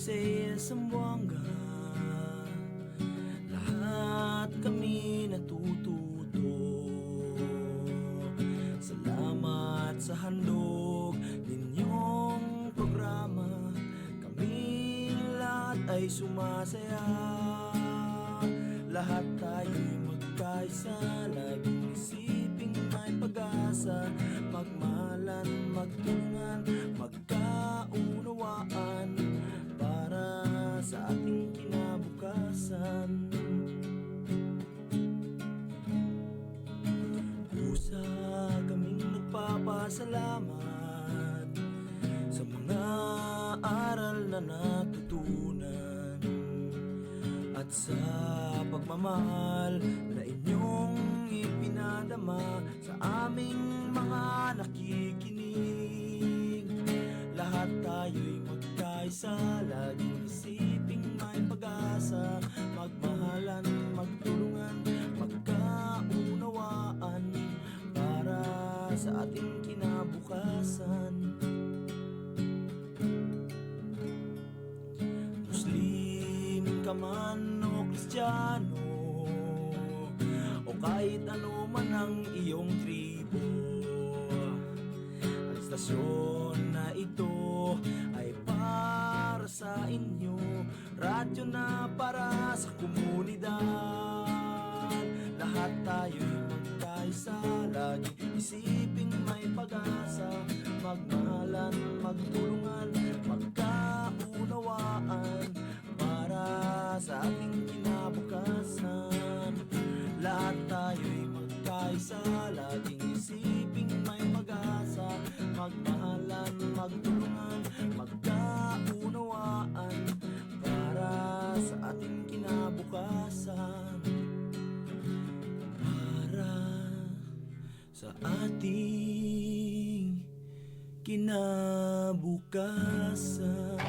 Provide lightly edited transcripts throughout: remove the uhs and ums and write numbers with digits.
sa Zamboanga, lahat kami natututo. Salamat sa handog ninyong programa, kami lahat ay sumasaya. Lahat tayo'y magkaisa, laging isiping may pag-asa. Magmahalan, magtulungan, magkaunawaan para sa ating kinabukasan. Kusa kaming nagpapasalamat sa mga aral na natutunan at sa pagmamahal na inyong ipinadama sa aming mga nakikinig. Lahat tayo'y magkaisa, laging isiping may pag-asa. Magmahalan, magtulungan, magkaunawaan para sa ating kinabukasan. Muslim ka man o Kristiyano, o kahit ano man ang iyong tribo, ang istasyon na ito ay para sa inyo. Radyo na para sa komunidad. Lahat tayo'y magkaisa, lagi isiping may pag-asa. Magmahalan, magtulungan, magkaunawaan para sa ating kinabukasan. Lahat tayo'y magkaisa, laging isiping may pag-asa. Magmahalan, magtulungan, magkaunawaan para sa ating kinabukasan. Para sa ating kinabukasan.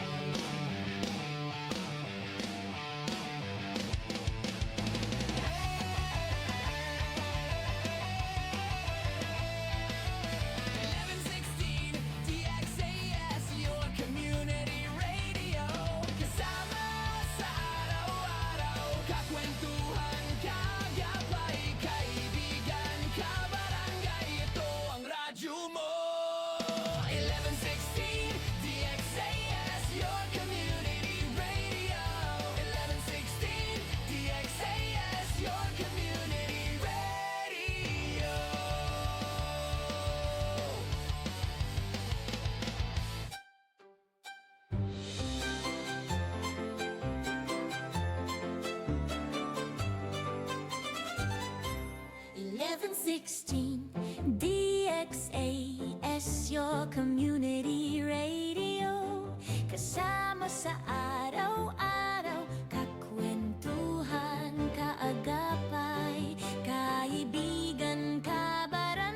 DXAS, your community radio. Kasama sa araw-araw, kakwentuhan, kaagapay, kaibigan, kabarangay.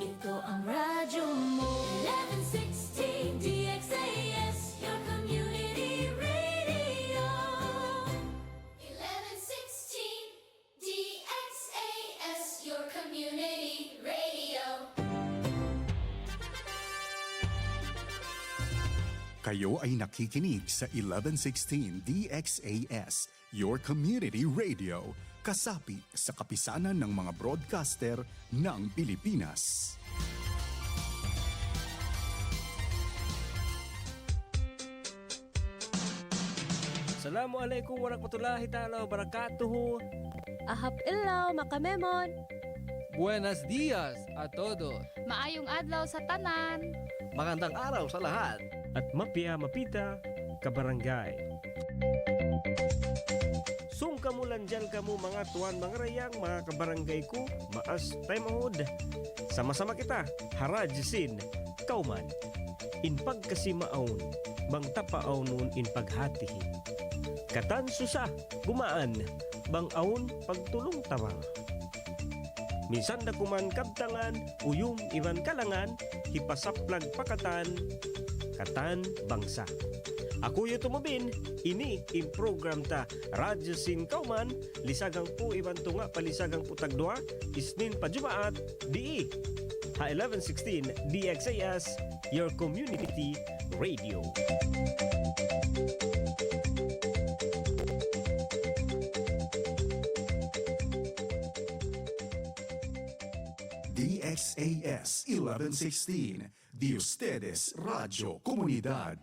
Ito ang radyo mo. 1160 DXAS, your community radio. 1116 DXAS, your community radio. Kayo ay nakikinig sa 1116 DXAS, your community radio, kasapi sa kapisanan ng mga broadcaster ng Pilipinas. Assalamualaikum warahmatullahi ta'ala wabarakatuh. Ahap ilaw, makamemon. Buenos dias a todos. Maayong adlaw sa tanan. Magandang araw sa lahat. At mapia mapita, kabarangay. Sung kamulan dyan kamo mga tuwan, mga rayang, mga kabarangay ko, maas tayo mahod. Sama-sama kita, harajisin, kauman. In pagkasi maaon, bang tapaawnon in paghatihin. Katan susa, gumaan, bang aon pagtulong tawang. Minsan na kuman kabtangan, uyum iwan kalangan, hipasaplag pakatan, katan bangsa. Ako yung tumubin, ini in program ta Radyo Sin Kauman, lisagang po ibanto nga palisagang po tagdua, isnin pa Jumaat, di ha 1116 DXAS, your community radio. DXAS 1116, de ustedes Radio Comunidad.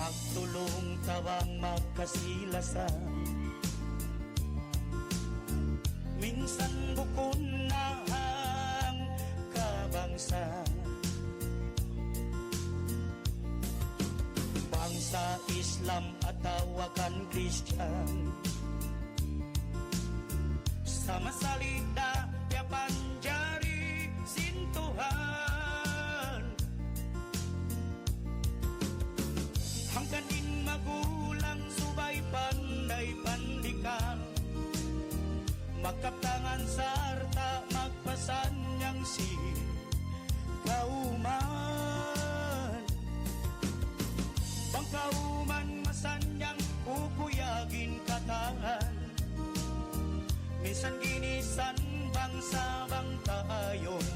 Magtulong tawang magkasilasan, minsan bukon na ang kabangsa. Bangsa Islam at tawakan Kristyan, sama salita yapan jari sintuhan. Hanggang din magulang subay panday pandikan, magkaptangan sarta magpasan niyang si kauman. Bang kauman masanyang pupuyagin kataan, minsan ginisan bangsa bang tayon,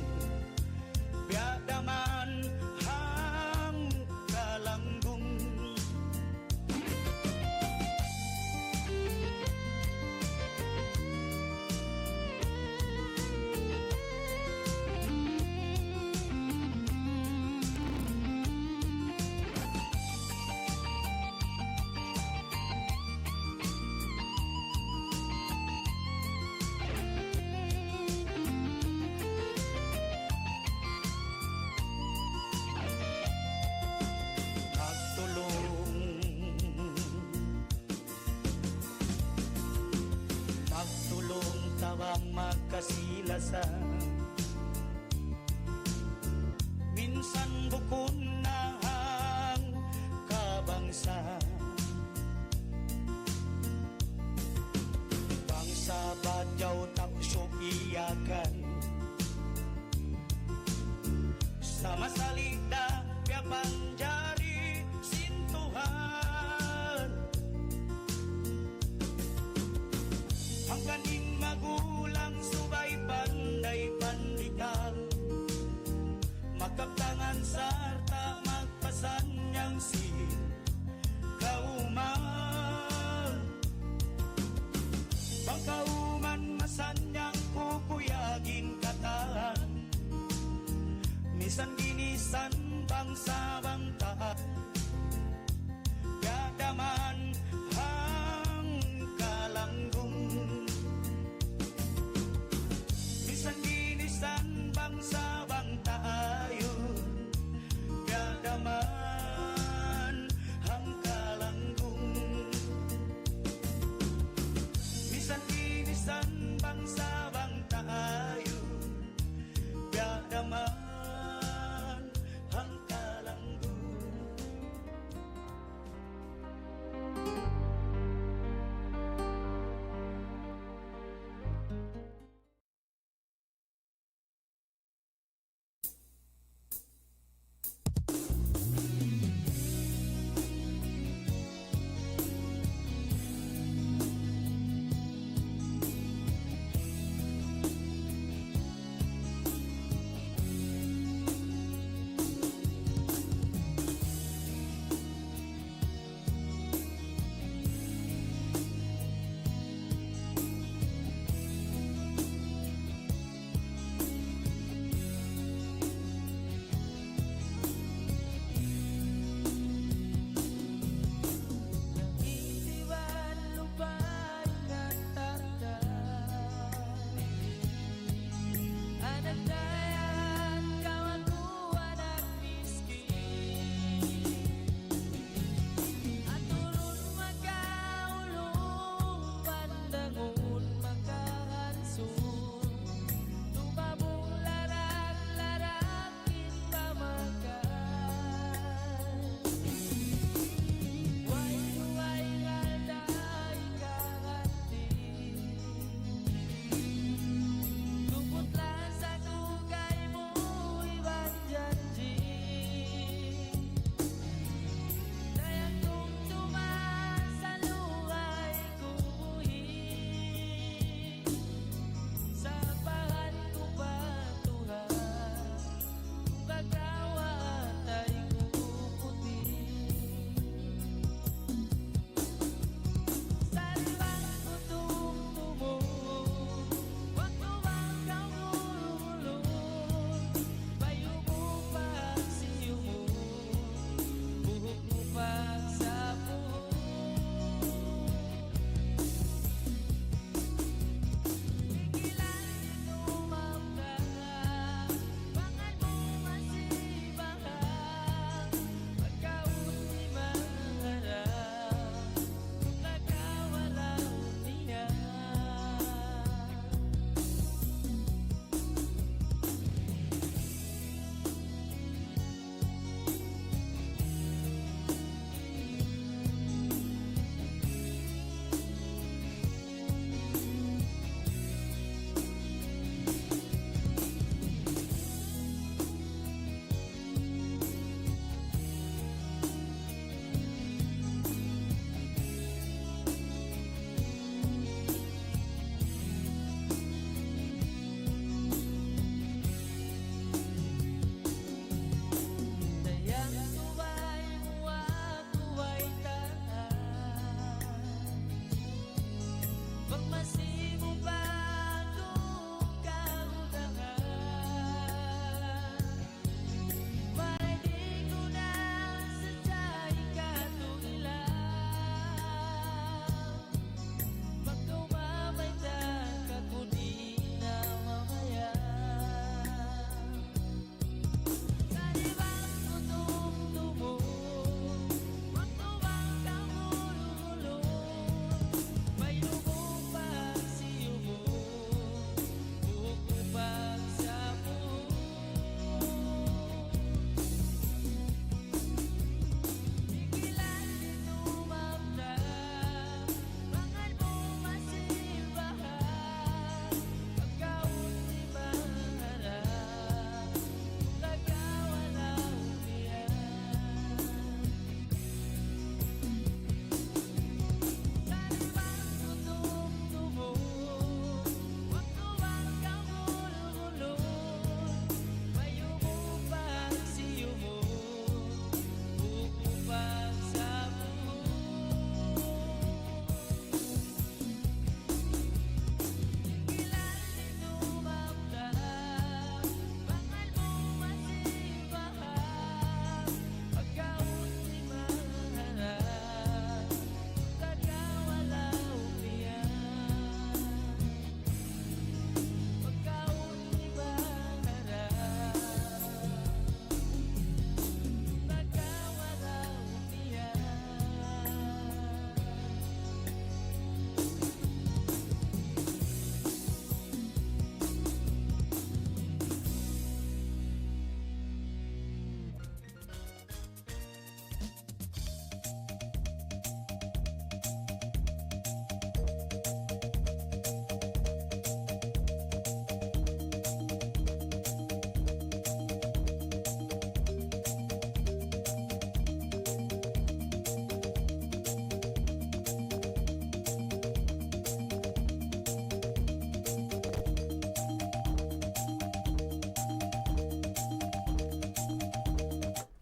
biadaman hang kalanggung. Magtulong tawang magkasilasan, minsan bukon na ang kabangsa. Bangsa badyaw taksyo iyakan, sama salida piapan jari sintuhan. Hanggang din magulang subay panday pandikan, magkaptangan sarta magpasan niyang si kauman. Bang kauman masanyang kukuyagin kataan, minsan ginisan bangsa bang taat, gadaman hang kalanggung. Minsan ginisan bangsa bang tayon, gadaman hang kalanggung. Minsan ginisan bangsa bang tayon, gadaman hang kalanggung.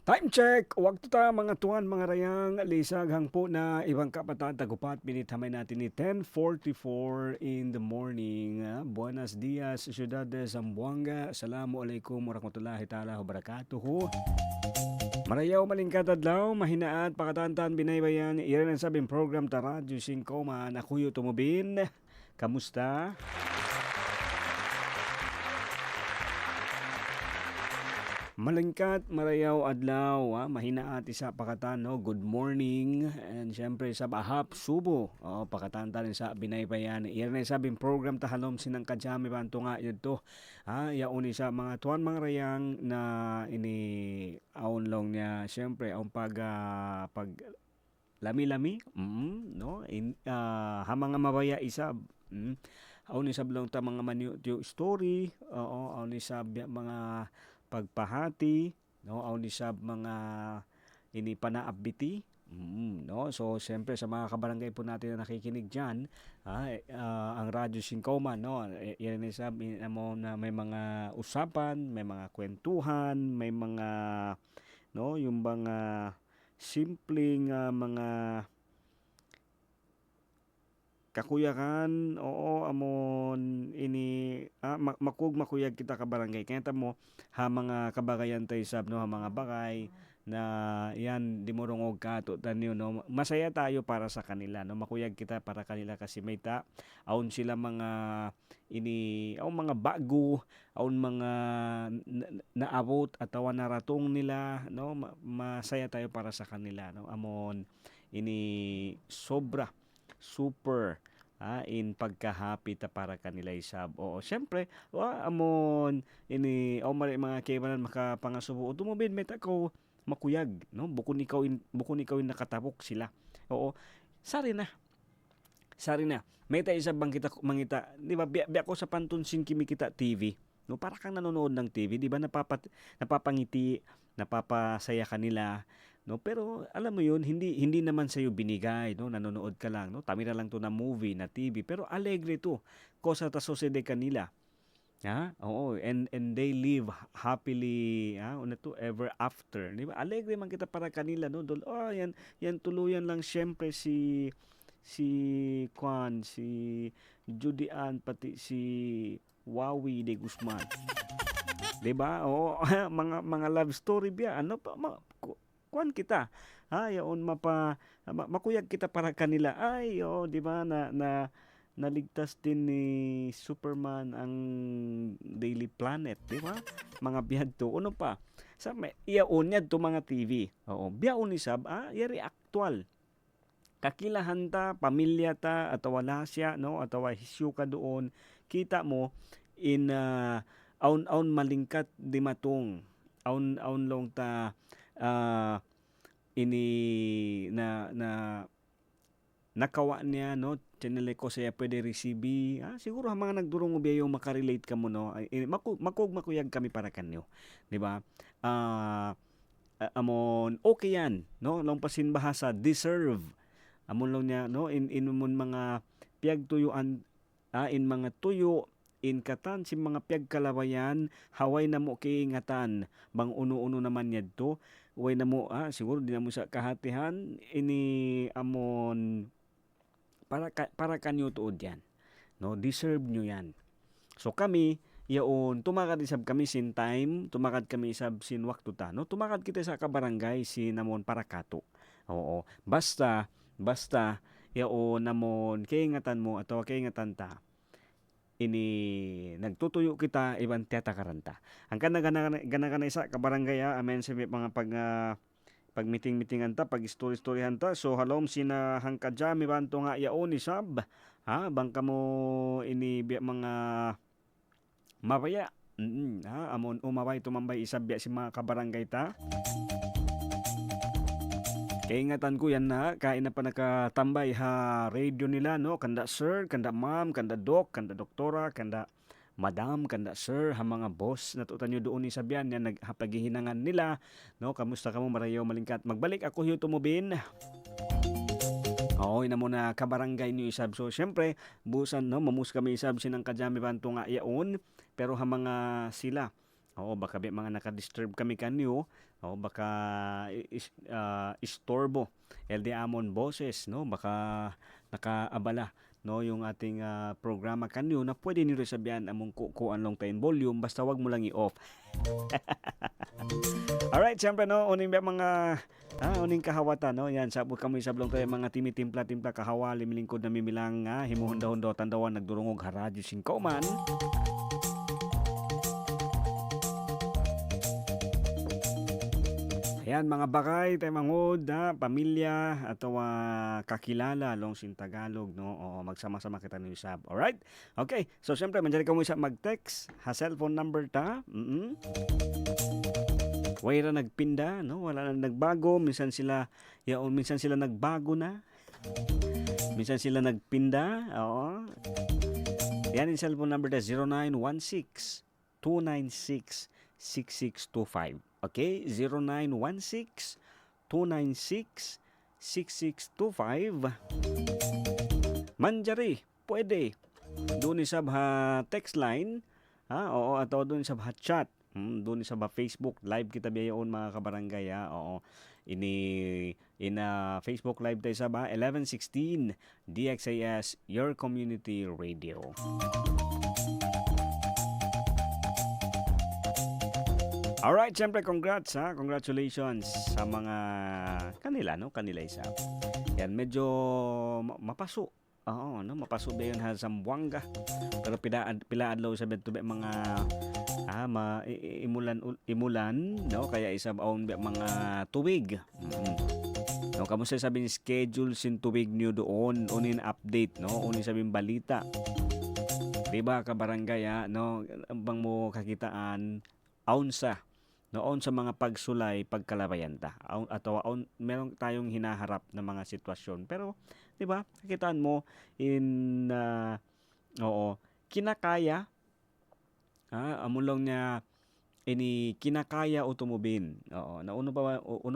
Time check! Waktu ta mga tuwan, mga rayang lisag hangpo na ibang kapatan tagupat. Binithamay natin ni 10:44 in the morning. Buenos dias, Ciudad de Zamboanga. Assalamualaikum warahmatullahi ta'ala wabarakatuh. Marayaw malingkad adlaw, mahinaat, pakatantan, binaybayan. Iyan ang sabing program ta Radyo 5, nakuyo tumubin. Kamusta? Malingkat, marayaw adlaw, mahinaat isa pakatan, no? Good morning. And syempre sa Bahap, Subo. Pakatan tanin sa binaybayan. Iyan na sabing program tahalom sinang kadyami banto nga yun to. Yauni sa mga tuwan mga rayang na ini aon long niya. Syempre, ang pag lami-lami, no? Hamang nga mabaya isab. Aon isab lang ta mga manyo story. Aon isab mga pagpahati, no, aw ni sab mga ini panaabiti, no. So siyempre sa mga kabarangay po natin na nakikinig diyan, ang Radyo 5 man, no, yan ni sab mo na may mga usapan, may mga kwentuhan, may mga, no, yung mga simpleng mga kakuyakan, amon ini makuyag kita ka barangay. Kaya mo ha mga kabagayan tayo sab, no, ha mga bagay na yan di mo rungog ka to tanyo, no. Masaya tayo para sa kanila, no, makuyag kita para kanila kasi may aun sila mga mga bago, aun mga naabot at naratong nila, no, masaya tayo para sa kanila, no, amon ini super in pagkahapit para kanila isab. Syempre, amon ini mga kaibanan makapangasubo tumubin meta ko makuyag, no, bukon ikaw in nakatapok sila. Sari na meta isab bang kita mangita, di ba, biya ko sa pantunsin kimi kita TV, no, para kang nanonood ng TV, di ba, napapangiti, napapasaya kanila, no, pero alam mo yun, hindi naman sa iyo binigay, no, nanonood ka lang, no, tamira lang to na movie, na TV, pero alegre to kosa ta sucede kanila, and they live happily, una to ever after, di ba, alegre man kita para kanila, no, yan tuluyan lang syempre si Judy Ann, pati si Wawi de Guzman, di ba, mga love story biya, ano pa, kuan kita, yaon makuyag kita para kanila, di ba, na naligtas din ni Superman ang Daily Planet, di ba, mga biyadto, ano pa, sa yaon niya to mga TV, biyaon ni sab, yari aktual, kakilahan ta, pamilya ta, atawa siya, no, atawa hisyo ka doon, kita mo, in aun malingkat di matong, aun long ta, ini na nakawa niya, no, channel ko saya pwede receive, siguro ang mga nagdurong ubiyayo makarelate ka mo, no, makuyag kami para kanyo, di ba, amon okay yan, no, long pasin bahasa deserve, amon long niya, no, in mga piyag tuyuan, in mga tuyo, in katan si mga piyag kalabayan, haway na mo kiingatan, bang uno-uno naman yadto, way na mo, siguro di na mo sa kahatihan, ini amon para kanyo tuod yan, no, deserve nyo yan. So kami, yaon, tumakad isab kami sin time, tumakad kami isab sin waktu ta, no, tumakad kita sa kabarangay sin namon para kato. Basta yaon namon kiingatan mo atau kiingatan ta, ini nagtutuyo kita iban tiyata karanta. Ang gana isa kabarangay, amen sa mga pag meeting-meetingan ta, pag story-storyhan ta. So halom sina hangkadya mi banto nga yaon ni sab, bangka mo ini mga mabaya, amon umabay tumambay isab si mga kabarangay ta. Kaingatan ko yan na, kain na pa nakatambay radio nila, no, kanda sir, kanda ma'am, kanda doc, kanda doktora, kanda madam, kanda sir, mga boss, natutan nyo doon ni Sabian, yan naghapagihinangan nila, no, kamusta ka mo, marayaw malingkat, magbalik ako yung tumubin. Ina mo na kabarangay niyo isab, so syempre, busan, no, mamus kami isab sinang kadyami banto nga yaon, pero mga sila, Oo, baka may mga nakadisturb kami kanyo. Oo, baka istorbo. LD Amon boses, no? Baka nakaabala no yung ating programa kanyo na pwede niyo sabihan among kuan long time volume basta wag mo lang i-off. Alright, siyempre no, uning mga uning kahawatan no. Yan, sabot kami sablong tayo mga timitimpla-timpla kahawali milingkod na mimilang himuhunda-hunda tandawan nagdurungog haradyo singkoman. Ayan, mga bakay, tayo mangod, pamilya, atau kakilala, long sin Tagalog, no? O, magsama-sama kita ni Usab. Alright? Okay, so siyempre, manjari ka mo isa mag-text, cellphone number ta. Wala nagpinda, no? Wala na nagbago, minsan sila nagbago na. Minsan sila nagpinda, oo. Yan yung cellphone number ta, 0916-296-6625. Okay, 0916-296-6625. Manjari, pwede. Doon sa text line, oo, atau doon sa chat. Doon sa Facebook live kita biyaon mga kabarangay, oo. Facebook live tayo sa 1116 DXAS Your Community Radio. Alright, siyempre congrats congratulations sa mga kanila isa. Yan, medyo mapaso. Oo, no, mapaso ba yun sa Zamboanga. Pero pila adlaw sa beto mga imulan, no, kaya isa baon mga tuwig. No, kamusta sabihin schedule sin tuwig niyo doon, unin update, no, unin sabihin balita. Diba ka barangay, no, bang mo kakitaan aunsa noon sa mga pagsulay, pagkalabayan ta. Atau meron tayong hinaharap na mga sitwasyon. Pero, di ba, kakitaan mo kinakaya, amulong niya, kinakaya o tumubin. Oo, na uno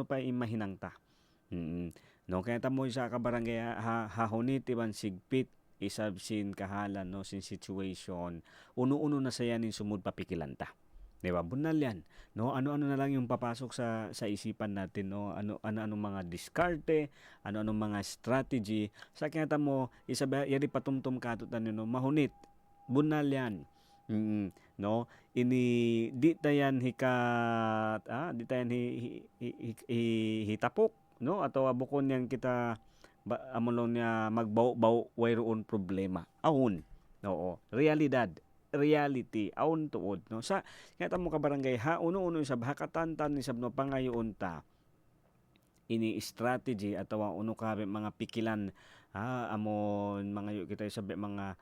pa imahinang ta. No, kaya tamo sa kabarangay, hahunit, iban sigpit, isabsin kahalan, no, sin situation, uno-uno na sayanin sumud papikilan ta. Diba? Bunal yan. No? Ano-ano na lang yung papasok sa isipan natin. No? Ano-ano mga diskarte, ano-ano mga strategy. Sa kinata mo, yari patumtum katutan yun, no? Mahunit. Bunal yan. No? Di tayan hikat, di tayan hitapok, no? Ato bukon yan kita, amulong niya magbaw-baw, wayroon problema. Ahon. Oo. Reality aun tuod no sa kaya mo ka barangay uno sa hakatantan ni sabno pangayoon ta ini strategy atawa uno ka mga pikilan amon mga yu kita sabi mga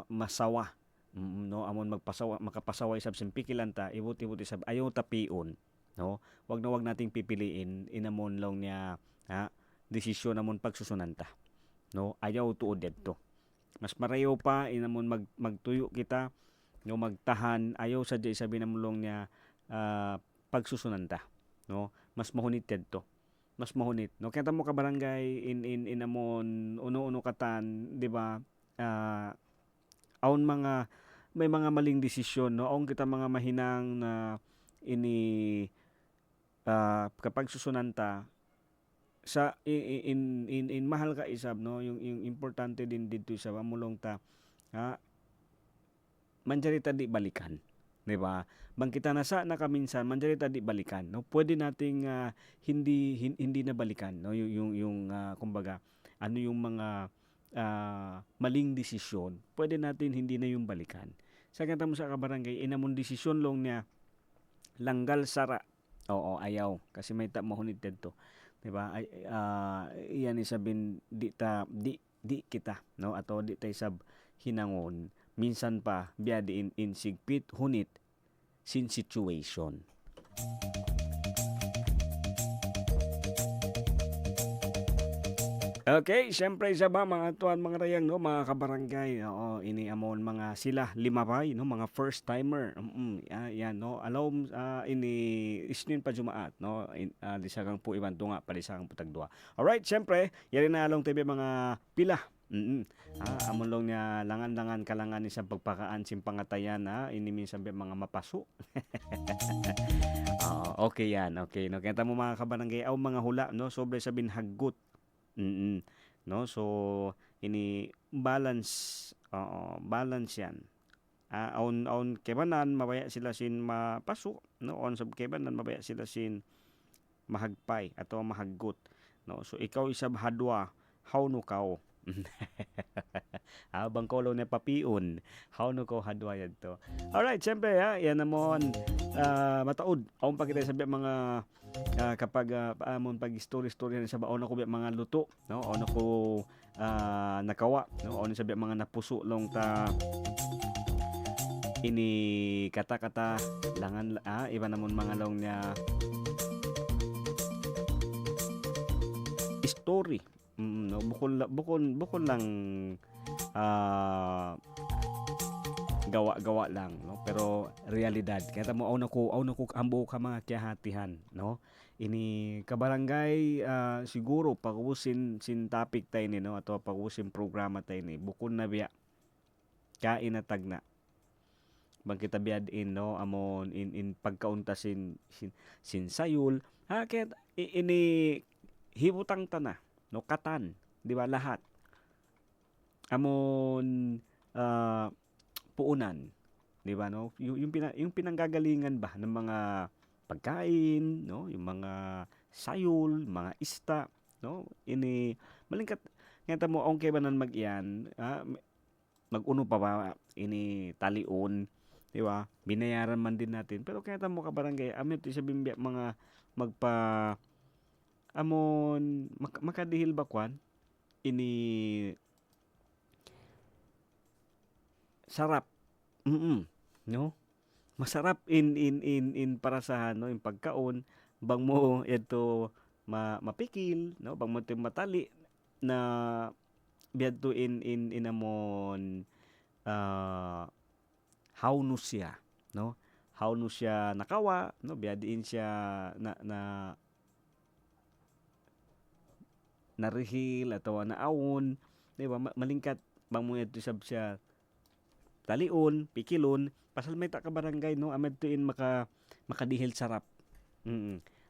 masawa no amon makapasawa isab sin pikilan ta ibut-ibut isab ayo tapion no wag nating pipiliin inamon lang niya desisyon namon pagsusunan ta no ayaw tuod didto. Mas marayo pa inamon magtuyo kita no magtahan ayaw sa di sabi namulong niya pagsusunan ta no mas mahunit to mas mahunit no kaya mo ka barangay inamon uno katan di ba aon may mga maling desisyon no aon kita mga mahinang na kapag susunan ta sa in mahal ka isab no yung importante din dito sa amulong ta manjari ta di balikan di ba bang kita nasa na kaminsan manjari ta di balikan no pwede nating hindi na balikan no yung kumbaga ano yung mga maling desisyon pwede natin hindi na yung balikan sa kanta mo sa kabarangay inamon desisyon long niya langgal sara oo ayaw kasi may mahunit dito. Diba? Iyan isabin di kita no ato di tay sab hinangon minsan pa biya di in sigpit hunit sin situation. Okay, syempre isa ba mga tuan mga rayang no mga kabarangay oo ini amon mga sila lima bay no mga first timer yan no alom ini isnin pa jumaat no di sagang po iban tunga pali sagang putag dua. Alright, syempre yari na along TV mga pila Amon lang niya langan-langan kalangan ni sa pagpakaan sim pangatayan ini minsan mga mapaso. Okay yan. Okay, no. Kaya mo mga kabarangay, mga hula, no, sobre sa binhagot. No, so ini balance, balance yan. On kebanan mabaya sila sin mapaso, no, on sab kebanan mabaya sila sin mahagpay atau mahaggot, no. So ikaw isab hadwa, how no kao. Habang kolo na papiun, how no ko hadwa yan to. Alright, siyempre yan namon mataod. Aon pa kita sabi mga kapag amon pag story sa baon ako mga luto, no, on ako nakawa, no, on sabi mga napuso long ta ini kata-kata langan iba namon mga long niya story, no, bukon lang gawa-gawa lang, no, pero realidad kaya mo aw ko ambo ka mga kiyahatihan, no, ini kabarangay siguro pag-usin sin topic tayo ni, no, ato pag-usin programa tayo ni bukon na biya kain na tagna bang kita biad in, no, amon in pagkaunta sin sayul kaya ini hibutang tana, no, katan, di ba, lahat amon puunan, di ba, no, yung pinanggagalingan ba ng mga pagkain, no, yung mga sayul, mga ista, no, ini malingkat ngeta mo ang kebanan mag-iyan, mag-uno pa ba ini talion, di ba, binayaran man din natin, pero kaya mo kabarangay amin ti sa bimbya mga magpa amon makadihil bakwan ini sarap, no, masarap in parasahan, no, yung pagkaon bang mo ito mapikil, no, bang mo ito matali na biad to in amon how no siya, no, how no siya nakawa, no, biad in siya na narihil atau naawon, di ba, malingkat bang mo ito sab siya talion, pikilon, pasal may kabarangay, no, amad tuin makadihil sarap.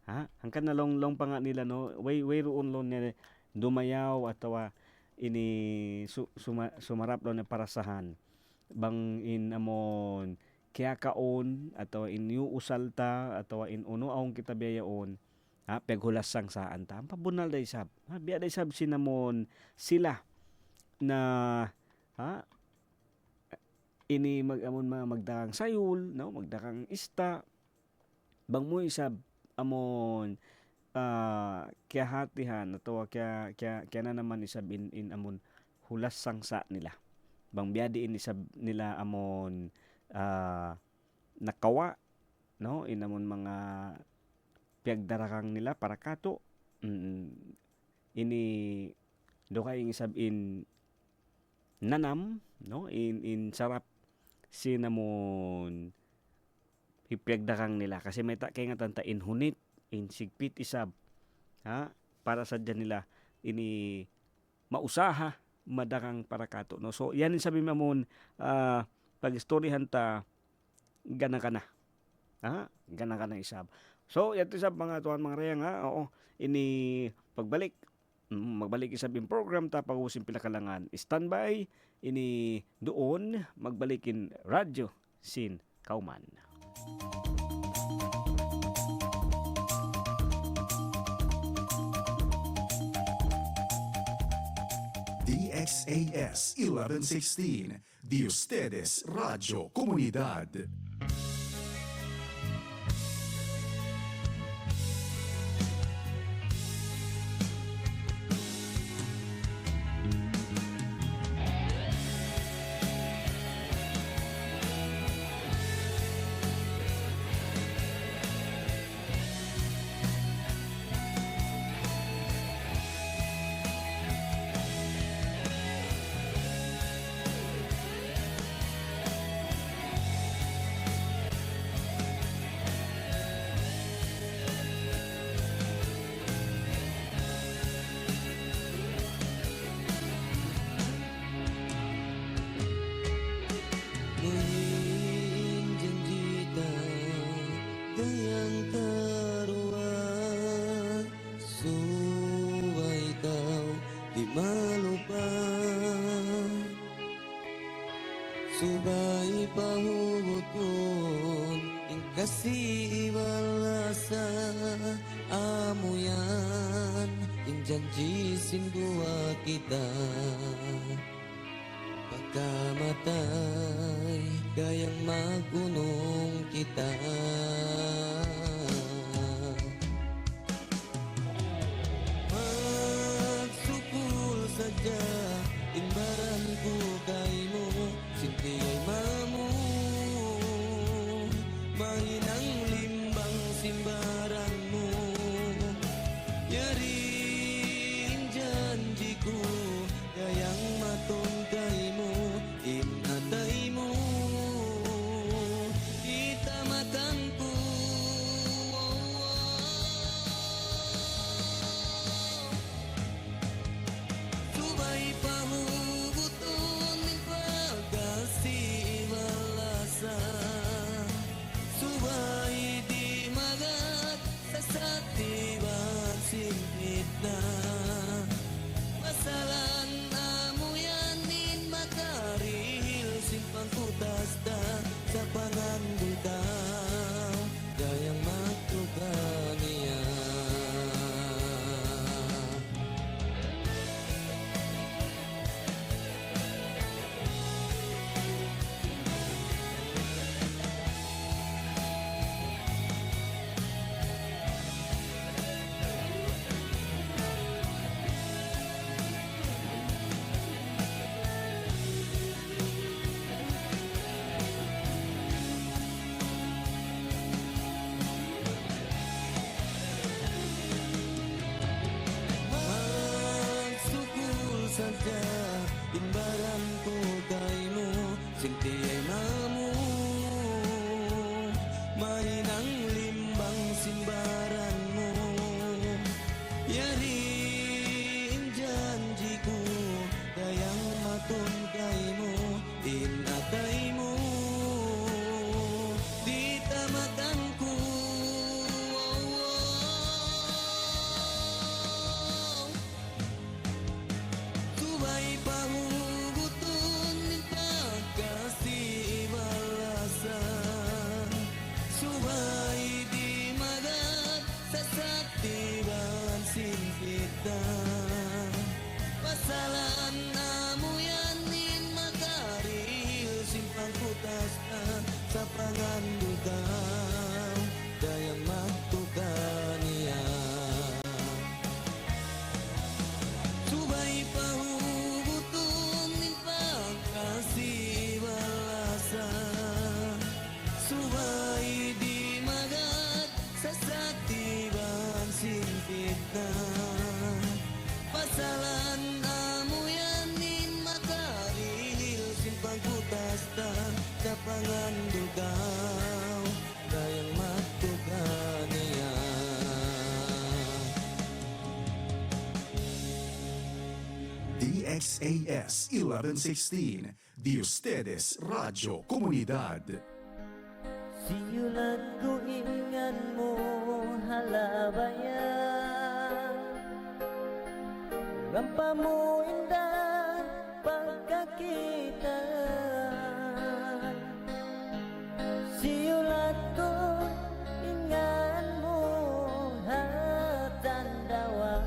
Hangkan na long pa nga nila, no, way roon long niya dumayaw atau ini sumarap long na parasahan bang in amon kaya kaon atau in yu usalta atau in uno aong kita biyaon paghulas sang saan ta pabunal day sab biya day sab sinamon sila na ini magamon magdakang sayul, no, magdakang ista bang mo isab amon kiyahatihan atau kaya na naman isab in amon hulas sangsa nila bang biyadi in isab nila amon nakawa, no, in amon mga piyagdarakang nila para kato ini do kay isab in nanam, no, in sarap sinamon hipyagdakang nila kasi may kay nga tanta in hunit in sigpit isab para sa dyan nila ini mausaha madakang para kato, no, so yan sabi mamon pag-istoryahan ta gana ka na isab. So, yato isab mga tuwan mga reyang ini pagbalik magbalik isab yung program ta pag-usin pinakalangan. Standby ini doon magbalikin radyo sin Kauman. DXAS 1116, de ustedes Radio Comunidad. kayang karuan subay ikaw di malupang subay pahubuton ing kasiwalasa amo yan ing janji sindua kita pagkamatay kayang magunong kita magsukul sadya imbaran ko kay mo sinti ay mamu mahinang limbang simbaran mo yaring janji ko kayang maton kay mo inatay mo itamatan ko subay pahubuton ng pagkasimalasa subay di magat sa satiwan simpit na masalan amo yanin makarihil simpang kutas ta sa pangandul ka gayang magtugan niya magsukul sadya imbaran ko kay mo sinti ay mamu mahinang limbang simbaran mo yaring janji ko kayang maton kay mo inatay mo di tamatan ko subay pahubuton ng pagkasiwalasan subay di magat sa saktiban simpita pasalan amo yanin makarihil simpang kutas na sa pangandugaw dayang magtukan niya subay pahubuton ng pagkasiwalasa subay di magat sa saktiban simpit na pasalan amo yanin makarihil simpang kutas ta sa pangandugaw dayang magtukan niya DXAS 1116, Di Ustedes Radio Comunidad. Siyulan ko ingan mo halabayan Rampa mo indah pagkakita Siyulan ko ingan mo hatandawan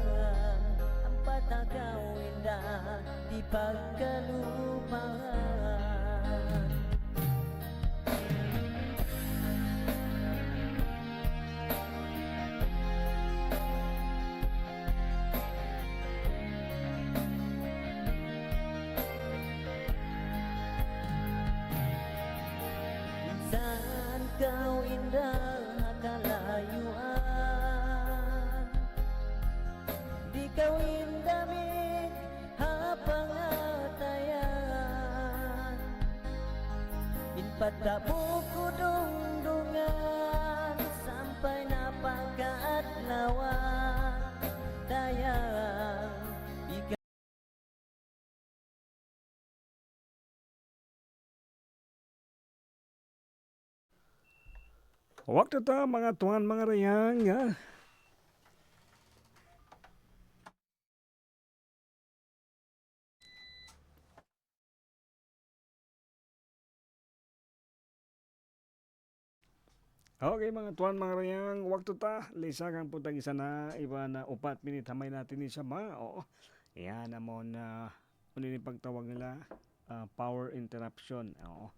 Ang patagaw indah di pagkalupahan Minsan kau indah kalayuan Di kau indah min hapangatayan Inpatabu ko dungdungan Sampai napagkaadlawan Dayang Waktu ta mga tuan mga rayang. Okay mga tuan mga rayang, waktu ta lisagang putang isa na iba na 4 minit hamay natin ni sama. Oo. Yan namon na ni pagtawag nila power interruption. Oo.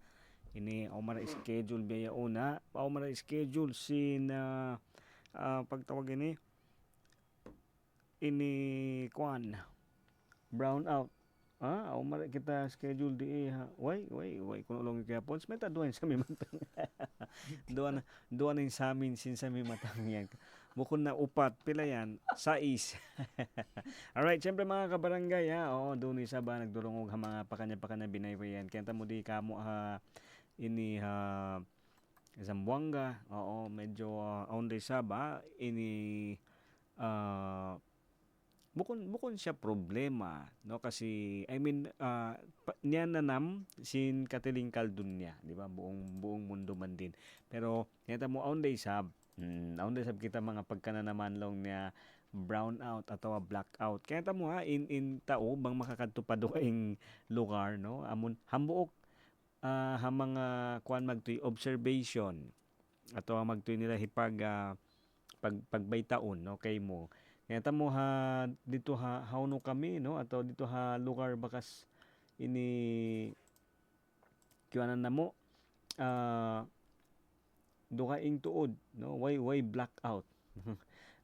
Ini o mara schedule biya una, o mara schedule sin pagtawag ini kwan brown out. O mara kita schedule di ha. Way kuno long kaya pons meta duan sa mi matang. duan ning sa amin sin sa mi matang yan. Bukod na 4 pila yan, 6. Alright, syempre mga kabarangay doon isa ba nagdurungog ha mga pakanya binaybayan. Kaya mo di kamo ini Zamboanga, medyo onde saba ini bukon siya problema, no, kasi I mean niya nanam sin katiling kaldunya, di ba, buong mundo man din, pero neta mo onde sab kita mga pagkananaman long niya brown out atau black out, kaya mo in tao bang makakadto pa doing lugar, no, amon hambuok ha mga kuan magtoy observation ato magtoy nila hipag pagbaytaon, no, kay mo kaya mo ha dito hauno kami, no, ato dito ha lugar bakas ini kuanan namo dukaing tuod, no, way black out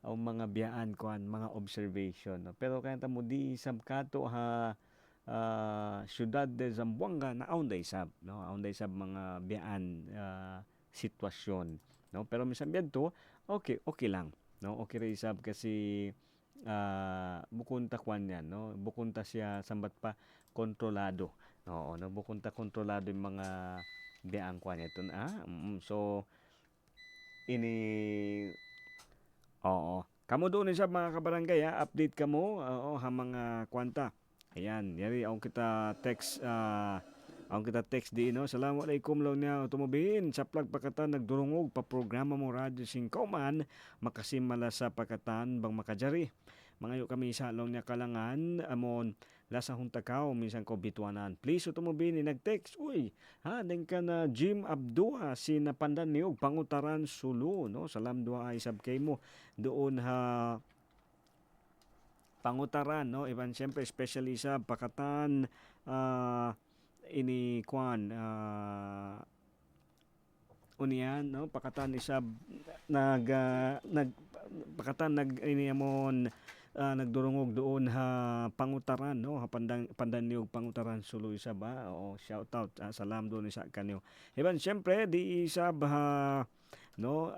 ang mga biyaan kuan mga observation, no? Pero kaya mo di sabkato ha Ciudad de Zamboanga na aunday sab, no, aunday sab mga biyaan sitwasyon, no, pero minsan biadto okay lang, no, okay ra sab kasi bukon ta kwan yan, no, bukon ta siya sambat pa kontrolado, no, bukon ta kontrolado yung mga biyaan kwan ito so ini kamo doon sa mga kabarangay update kamo ha mga kwanta. Ayan, yari ang kita text di, no. Assalamualaikum law niya tumubin sa plag pakatan nagdurungog pa programa mo radyo sing kauman makasimala sa pakatan bang makajari. Mangayo kami sa law niya kalangan amon lasa hong takaw minsan ko bituanan. Please tumubin ni nag-text. Uy, deng ka na Jim Abdua si napandan niyo pangutaran Sulu, no. Salam dua ay sab kay mo doon ha pangutaran, no, iban siyempre especially sa pakatan ini kwan unian, no, pakatan isab pakatan ini amon nagdurungog doon ha pangutaran, no, ha pandan niyog pangutaran Sulu isa ba, shout out salam doon isa kanyo iban siyempre di isab ha, no,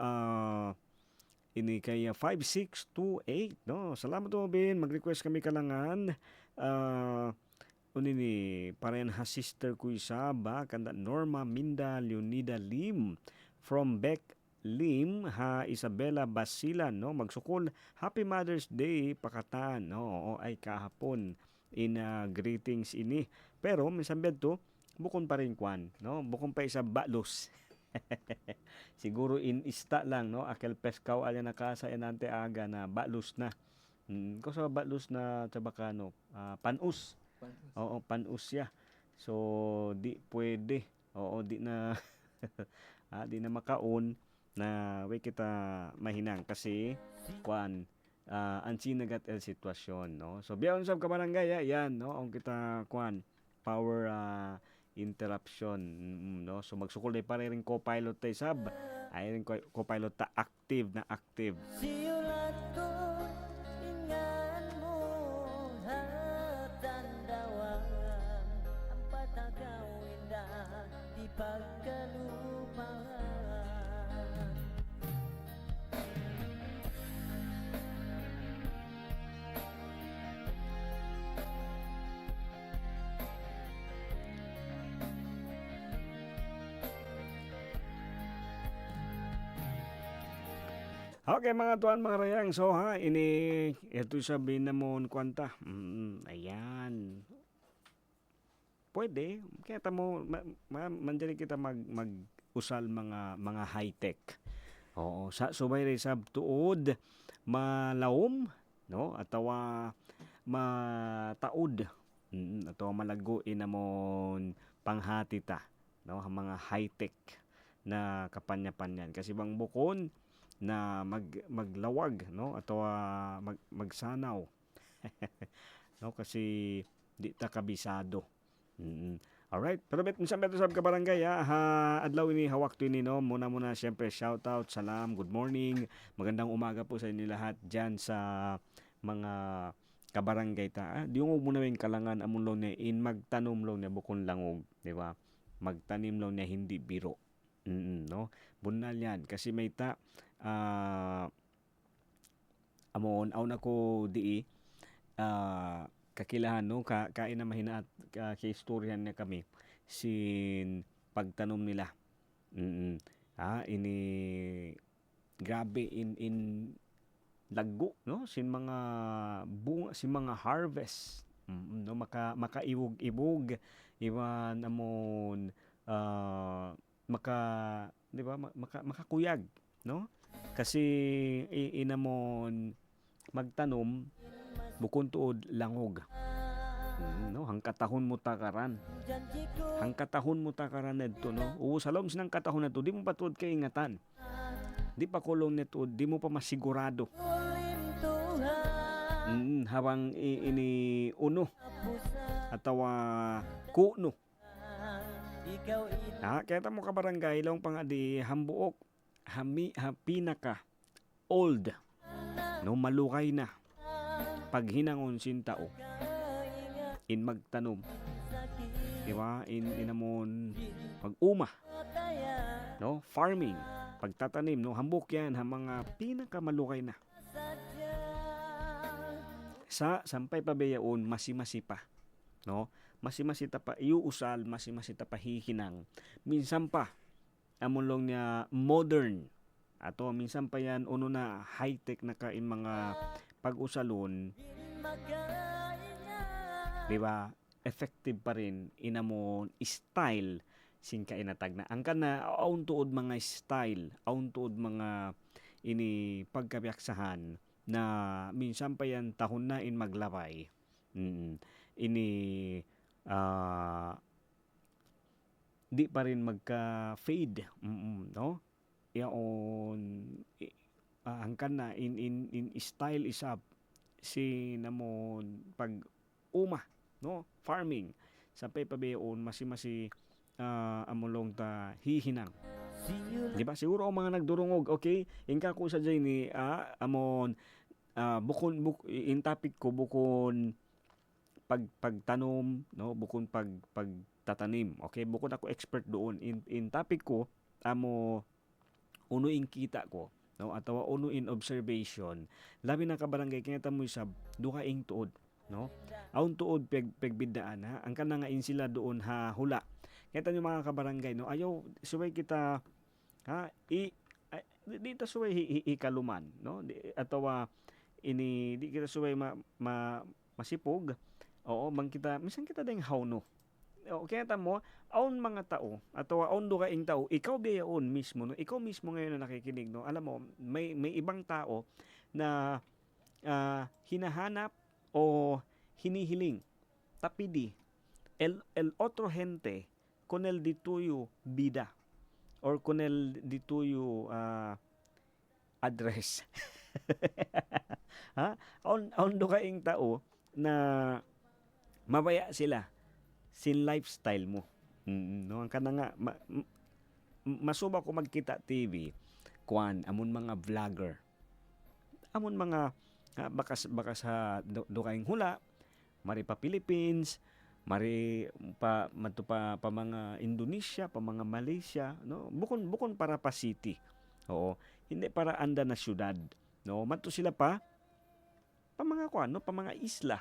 ini kay 5628, no. Salamat mo bin, mag-request kami kalangan. Unini parehan ha sister ko isa ba kanda Norma Minda Leonida Lim from Beck Lim ha Isabela Basilan, no. Magsukol Happy Mother's Day pakatan, no. Ay kahapon in greetings ini. Pero minsan to bukon pa rin kwan, no. Bukon pa isa balos. Siguro in ista lang, no, akel peskaw alya nakasa enante aga na balus na ko sa balus na tabakano panus. Panus ya, so di pwede, di na di na makaon na way kita mahinang kasi kwan ansinagat el sitwasyon, no. So biyaon sab ka barangay yan, no, ang kita kwan power interruption, no. So magsukol day pare ring co-pilot tay sab ay ring co-pilot ta active. Siulat ko ingan mo hatandawan ang patagawin na di pagkalupahan. Okay mga tuan mga rayang, so ini ito sabihin na mo kwanta. Ayan. Pwede, kaya mo manjali kita mag usal mga high tech. Oo, sa subay rin sab tuod malawom, no? Atawa mataod. Atawa malago inamon panghati ta, no? Ang mga high-tech na kapanya-panyan kasi bang bukon na maglawag, no? Atawa magsanaw. No, kasi di ta kabisado. Alright, pero bet minsan beto sab ka barangay adlaw ini hawak to ini no. Muna syempre shout out, salam, good morning. Magandang umaga po sa inyo lahat diyan sa mga kabarangay ta. Di mo muna yung kalangan amon law niya in magtanom law niya bukon langog, di ba? Magtanim law niya hindi biro. No? Bunal yan kasi may ta amon aw na ko di kakilahan no kain na mahina at kaistoryahan niya kami sin pagtanom nila. Ini grabe in lago no sin mga bunga sin mga harvest. No makaiwog-iwog iwan amon maka di ba makakuyag no kasi inamon magtanom bukon tuod langog. No, hangkatahon mo takaran. Hangkatahon mo takaran nedto no. O sa loob sinang katahon na to, di mo pa tuod kay ingatan. Di pa kulong neto, di mo pa masigurado. Habang ini uno atawa kuno. Kaya mo ka barangay lang pang adi hambuok pinaka old no malukay na pag hinangon sin tao in magtanom, di ba? Inamon pag-uma, no? Farming, pagtatanim, no? Hambok yan, mga pinakamalukay na. Sa sampay pabayaon, masi-masi pa, no? Masi-masi ta pa, iuusal, masi-masi ta pa hihinang. Minsan pa, amon lang niya modern, ato minsan pa yan, uno na high-tech na kain mga pag-usalon, di ba? Effective pa rin inamon style sin kainatag na ang kana aun tuod mga style, aun tuod mga ini pagkabiyaksahan na minsan pa yan tahon na in maglabay. Ini di pa rin magka-fade, no? Yaon hangkan na in style isab si namon pag uma no farming sa pabayaon masi amulong ta hihinang, di ba? Siguro ang mga nagdurungog okay ingka ko sa dyan ni amon bukon in topic ko bukon pagtanom no bukon pagtatanim, okay, bukon ako expert doon in topic ko amo uno in kita ko no atawa uno in observation labi na kabarangay kaya mo isab duha ing tuod no aun tuod pegbidaan ang kana nga in sila doon hula kaya tanyo mga kabarangay no ayaw suway kita di ta suway ikaluman no atawa ini di kita suway masipog oo man kita minsan kita ding hawno. Okay, mo aun mga tao ato aun do kaing tao ikaw biyaon mismo no ikaw mismo ngayon na nakikinig no alam mo may ibang tao na hinahanap o hinihiling tapidi el otro gente con el dituyo vida or con el dituyo address. Aun do kaing tao na mabaya sila sin lifestyle mo. No ang kana nga masuba ko magkita TV kuan amon mga vlogger. Amon mga bakas do kaing hula mari pa Philippines, mari pa mga Indonesia, pa mga Malaysia, no? Bukon para pa city. Oo, hindi para anda na syudad, no? Madto sila pa mga kuan, no? Pa mga isla.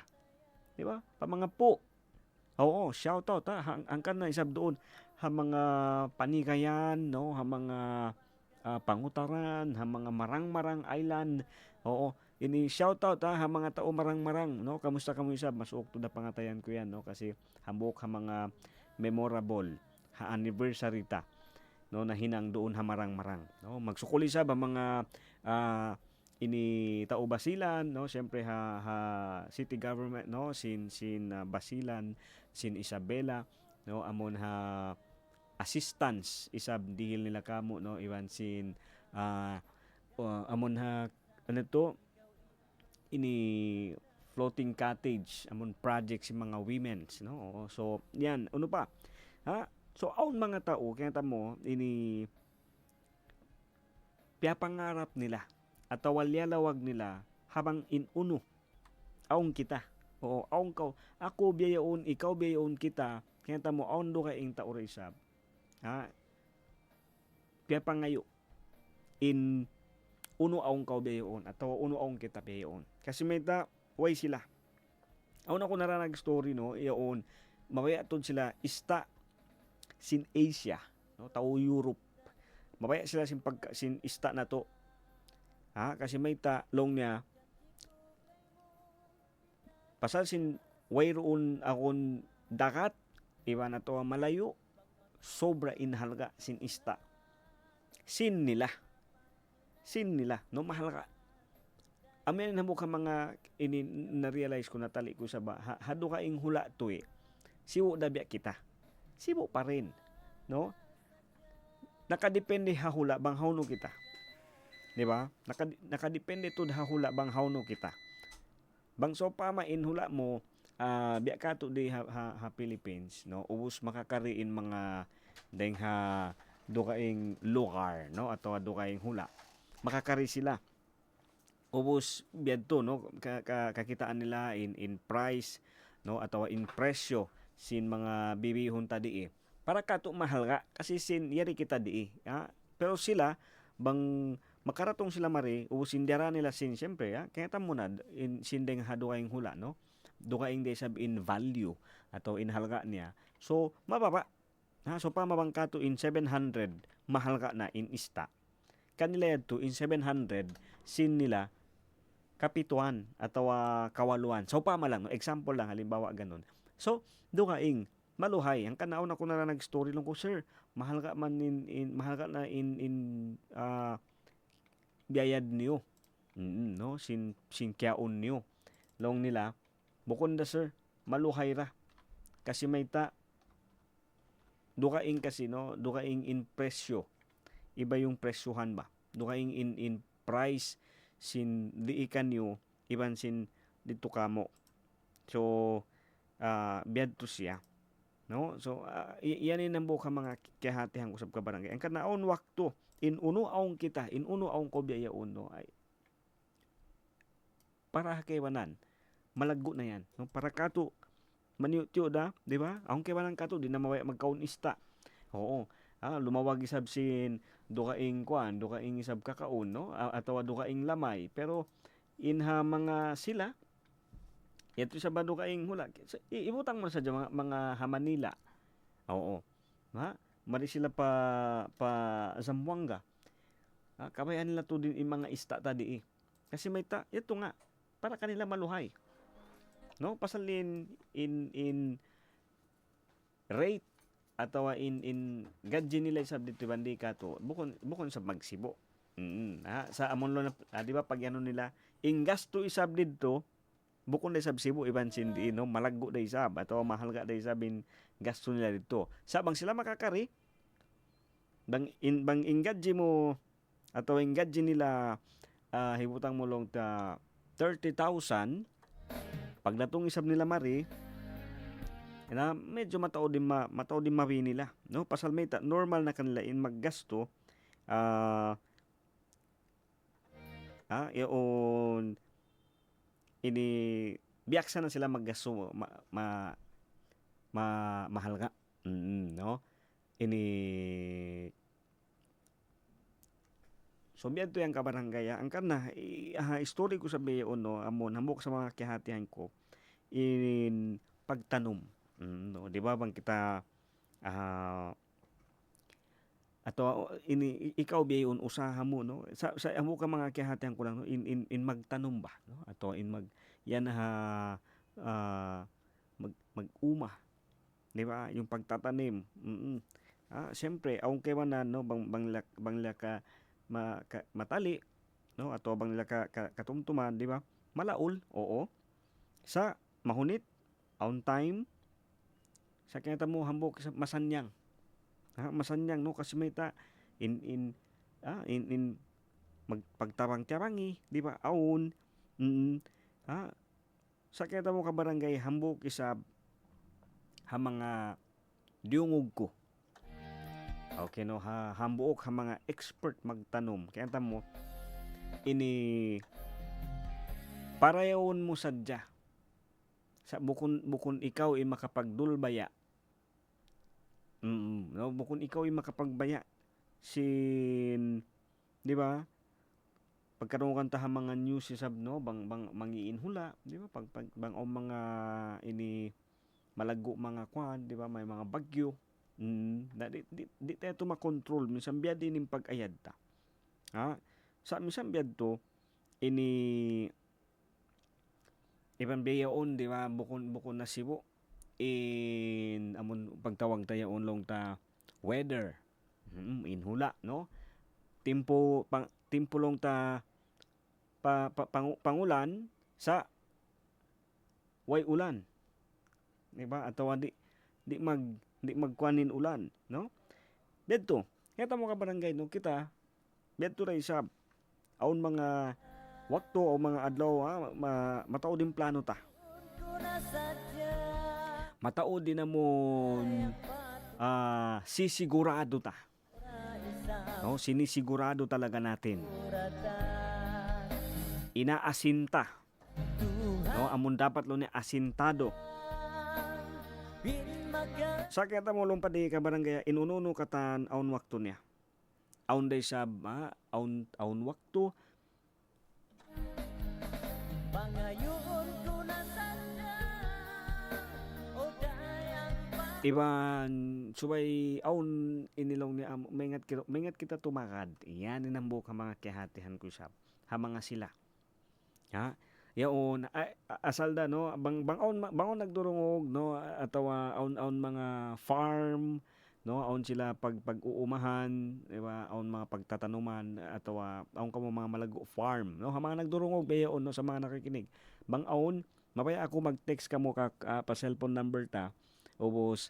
Di ba? Pa mga po. Oo, shout out ang kana isab doon ha mga panikayan no ha mga pangutaran ha mga marang-marang island. Oo, ini shout out ha mga tao marang-marang no kamusta kamo isab masuok to da pangatayan ko yan no kasi hambok ha mga memorable ha anniversary ta no na hinang doon hamarang-marang, no magsukuli sa ba mga ini tao Basilan, no syempre ha city government, no sin Basilan, sin Isabela, no amon ha assistance isab dihil nila kamo, no iwan sin amon ha ano to ini floating cottage amon project si mga women's, no. Oo, so yan ano pa ha, so aun mga tao kaya mo ini piapangarap nila at walyalawag nila habang inuno aong kita. Oo, aong kau ako biyaon, ikaw biyaon kita kaya mo aon do ka ing tao isab ha piapangayo in uno aong kau biyaon at uno aong kita biyaon kasi may ta way sila. Aun ako naranag story, no, iyon mabaya tod sila ista sin Asia, no, tao Europe. Mabaya sila sin ista na to. Ha, kasi may ta long niya pasal sin wayroon akon dagat iba na to malayo sobra inhalga sin ista. Sin nila no mahalga. Amen na mo ka mga ini na-realize ko natali ko sa ba hado ka ing hula to siwo dabya kita. Siwo pa rin, no? Nakadepende hahula bang hawno kita. Di ba? Nakadepende to hahula bang hawno kita. Bang so pa mainhula mo biya ka to di ha Philippines, no? Ubos makakariin mga deng ha dukaing lugar, no? Ato dukaing hula. Makakari sila. Ubos biyad to, no? Kakitaan nila in price, no? Ato in presyo sin mga bibihon ta di para kato mahal ka kasi sin yari kita di pero sila bang makaratong sila mari usindara nila sin syempre kaya tamo na in sindeng hadukaing hula, no, dukaing de sab in value ato in halga niya so mababa so pa mabangkato in 700 mahal ka na in ista kanila to in 700 sin nila kapituan atau kawaluan so pa malang, no? Example lang halimbawa ganun so dukaing maluhay ang kanaon ako na nag-story lang ko sir mahal ka man mahal ka na in biyayad niyo no sin kyaon niyo long nila bukod da sir maluhay ra kasi may ta dukaing kasi, no, dukaing in presyo iba yung presyohan ba dukaing in price sin diikan niyo iban sin dito kamo so biyad to siya, no, so iyan ang buka mga kahatihan ko sa kabarangay ang kanaon wakto in uno aong kita in uno aong ko biyaya uno ay para kaywanan malaggo na yan, no, para kato maniutyo da di ba aong kaywanan kato di na mawaya magkaon ista oo lumawag isab sin dukaing kwan dukaing isab kakaon, no, atawa dukaing lamay pero inha mga sila ito sa bando kaing hula. Ibutang mo sa mga Hamanila. Oo. Ha? Mari sila pa Zamboanga. Kabayan nila to din yung mga ista tadi Kasi may ito nga para kanila maluhay. No? Pasalin in rate atawa in gadji nila sa dito bandi ka to. Bukon sa magsibo. Sa amon lo na di ba pag ano nila in gasto isab dito bukod na isab Cebu iban sindi, no, malaggo da isab ato mahal ga da isabin gasto nila dito sabang sila makakari bang ingadji mo ato ingadji nila hibutang mo long ta 30,000 pag natong isab nila mari na medyo matao din mawi nila, no, pasal may normal na kanila in maggasto yon ini biyaksa na sila maggasto mahal nga no ini so biyan to yung kabarangay ang kana story ko sa bayon, no, amon hambok sa mga kihatihan ko in pagtanom no, di ba bang kita ato ini ikaw biyon usaha mo, no, sa amo ka mga kihatihan ko lang, no, in magtanom ba, no, ato in mag yan mag-uma, di ba yung pagtatanim Siyempre, aung kay man na, no, bangla ka matali, no, ato bangla katumtuman, di ba? Malaul, oo. Sa mahunit, on time, sa kinata mo hambok sa masanyang. Masanyang, no, kasi may ta in magpagtarang-tarangi, di ba? Aun, sa kinata mo ka barangay hambok isab ha mga diungog ko. Okay, no, hambuok ha mga expert magtanom. Kaya mo ini parayon mo sadya sa bukon ikaw ay makapagdulbaya. No, bukon ikaw ay makapagbaya sin, di ba? Pagkaroon kanta ha mga news isab, no, bang mangiinhula, di ba? Bang o mga ini malago mga kwan, di ba? May mga bagyo. Di tayo makontrol minsan biya din yung pag-ayad ta. Sa minsan biya to ini ibang biyaon, di ba, bukon na Cebu in amon pagtawag tayo long ta weather, inhula, no, timpo long ta pangulan sa way ulan, di ba, atawa di magkuanin ulan, no? Dito, kita mo ka barangay, no, kita dito ray sa aun mga wakto o mga adlaw, matao din plano ta. Matao din namon sisigurado ta. No, sinisigurado talaga natin. Inaasinta. No, amon dapat lo ni asintado. Sa kita mo lumpad di ka barangay inununo katan aun wakto niya. Aun day sab, aun wakto. Iban subay aun inilong ni mengat kita tumakad. Iyan inambo ka mga kihatihan ko sab. Ha mga sila. Yaon asalda, no, bangon nagdurungog, no, atawa aun mga farm, no, aun sila pag-uumahan, di ba, aun mga pagtatanuman, atawa aun kamo mga malago farm, no, ha mga nagdurungog bayon, no, sa mga nakikinig. Aun mabaya ako mag-text kamo pa cellphone number ta. Ubos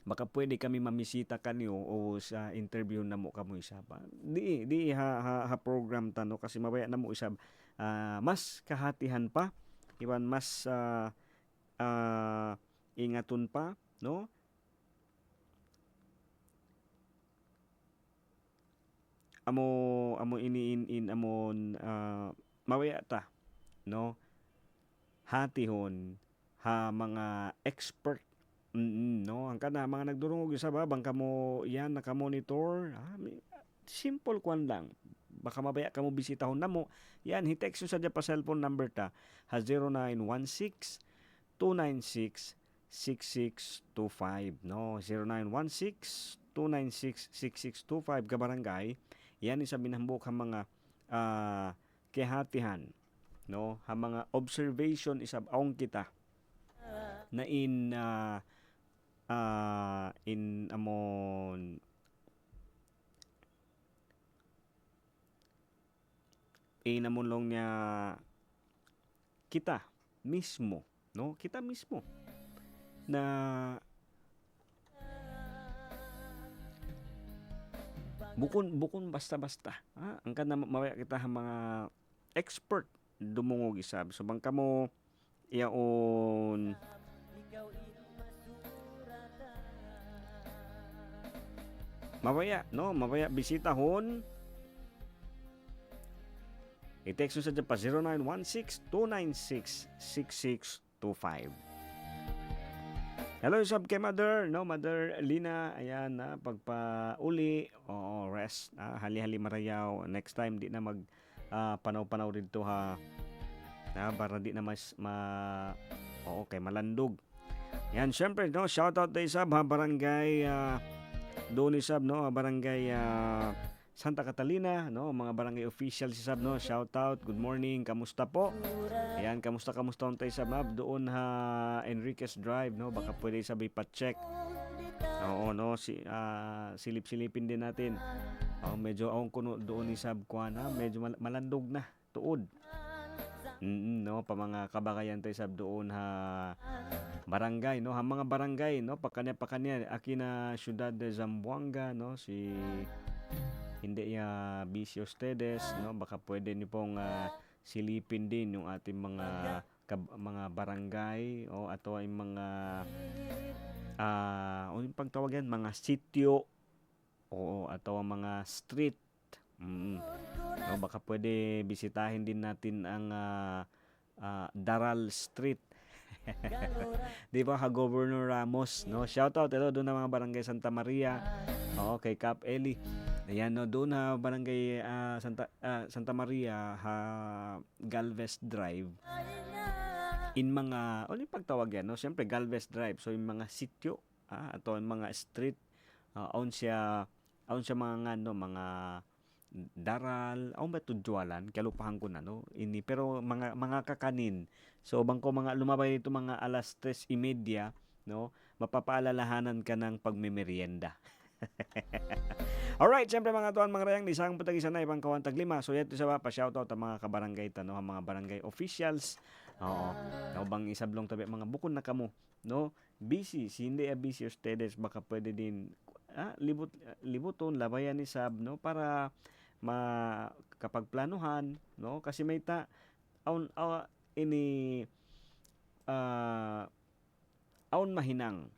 baka pwede kami mamisita kanyo o sa interview na mo kamo isa pa. Di ha program ta, no, kasi mabaya na mo isab mas kahatihan pa, iban mas ingaton pa, no? Amo iniin amon mabaya ta, no? Hatihon ha mga expert, no, ang kana mga nagdurungog isa ba bang kamo yan nakamonitor, simple kwan lang, baka mabaya kamo bisitahon namo yan, hi-text sa pa cellphone number ta ha 0916-296-6625, no, 0916-296-6625 ka barangay. Yan isa binahambok ha mga kihatihan, no, ha mga observation isab aung kita na in amon long niya kita mismo, no, kita mismo na bukon basta-basta, ang kana mawaya kita ha mga expert dumungog isab so bang kamo iyaon mabaya, no, mabaya bisitahon, i-text nyo sa pa 0916-296-6625. Hello sab kay Mother, no, Mother Lina, ayan na pagpauli, rest, hali-hali marayaw, next time di na mag panaw-panaw dito ha, para di na kay malandog. Yan, syempre, no, shoutout tayo sab ha barangay doon isab, no, barangay Santa Catalina, no, mga barangay official si sab, no, shout out, good morning, kamusta po? Ayan, kamusta on tayo sab doon ha Enriquez Drive, no, baka pwede sabi pa-check. Oo, no, silip-silipin din natin. Medyo ang kuno doon ni Sabkuan ha, medyo malandog na tuod. No, pa mga kabagayan tayo sab doon ha barangay, no, ha mga barangay, no, pakanya aki na syudad de Zamboanga, no, si hindi ya bisyo ustedes, no, baka pwede niyo pong silipin din yung ating mga barangay o ato ay mga yung pagtawag yan, mga sityo o ato ang mga street. No, baka pwede bisitahin din natin ang Daral Street. Di ba, Governor Ramos, no? Shout out ito doon na mga barangay Santa Maria. Kay Cap Eli. Ayan, no, doon na barangay Santa Maria Galvez Drive. In mga yung pagtawag yan, no? Siyempre Galvez Drive. So yung mga sityo, ato yung mga street, aon siya mga daral, ba tudjualan, kalupahan ko na, no? Pero mga kakanin. So bangko mga lumabay dito mga alas 3:30, no? Mapapaalalahanan ka ng pagmemerienda. Alright, siyempre mga tuwan, mga rayang, isang putag-isa na ibang kawantag lima. So yato sa pa shoutout ang mga kabarangay no? Ang mga barangay officials. No, bang isablong tabi mga bukod na kamo, no? Busy, hindi busy ustedes, baka pwede din libuton labayan ni Sab, no, para kapagplanuhan, no, kasi may aun mahinang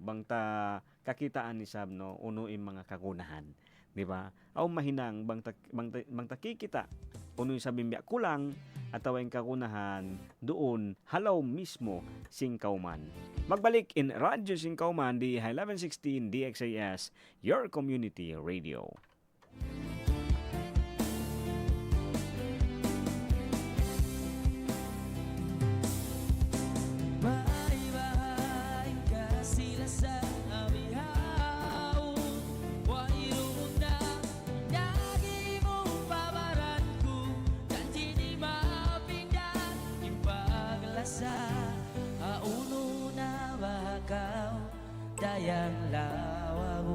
bangta kakitaan ni Sab, no, uno yung mga kagunahan, di ba? Aun mahinang bangta kikita uno yung sabimbya kulang at yung kagunahan doon halaw mismo Singkauman. Magbalik in Radyo Singkauman di 1116 DXAS, your community radio. Dayang lawaw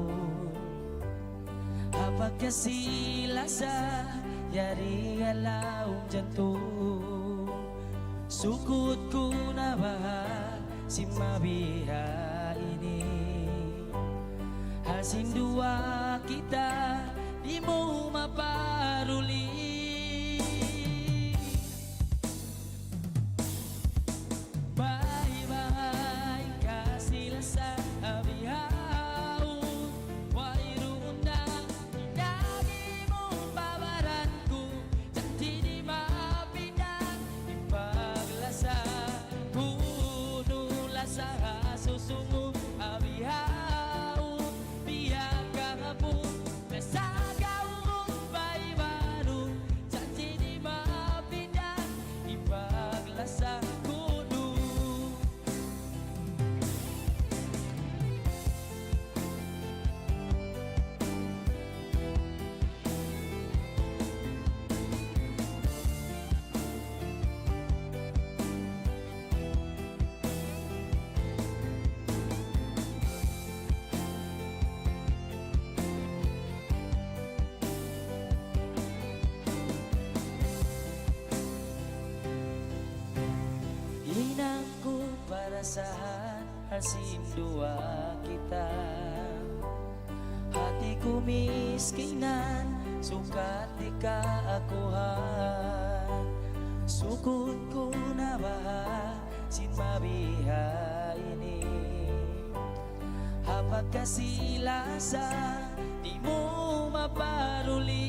apagkasila sa yari alaong jantung sukot ko na ba si mabiha ini hasin dua kita di mo maparuli Saan hasim dua kita hati ku miskinan sukat di kaakuhan sukut ku na baha sin mabiha ini hapag kasilasa di mo maparuli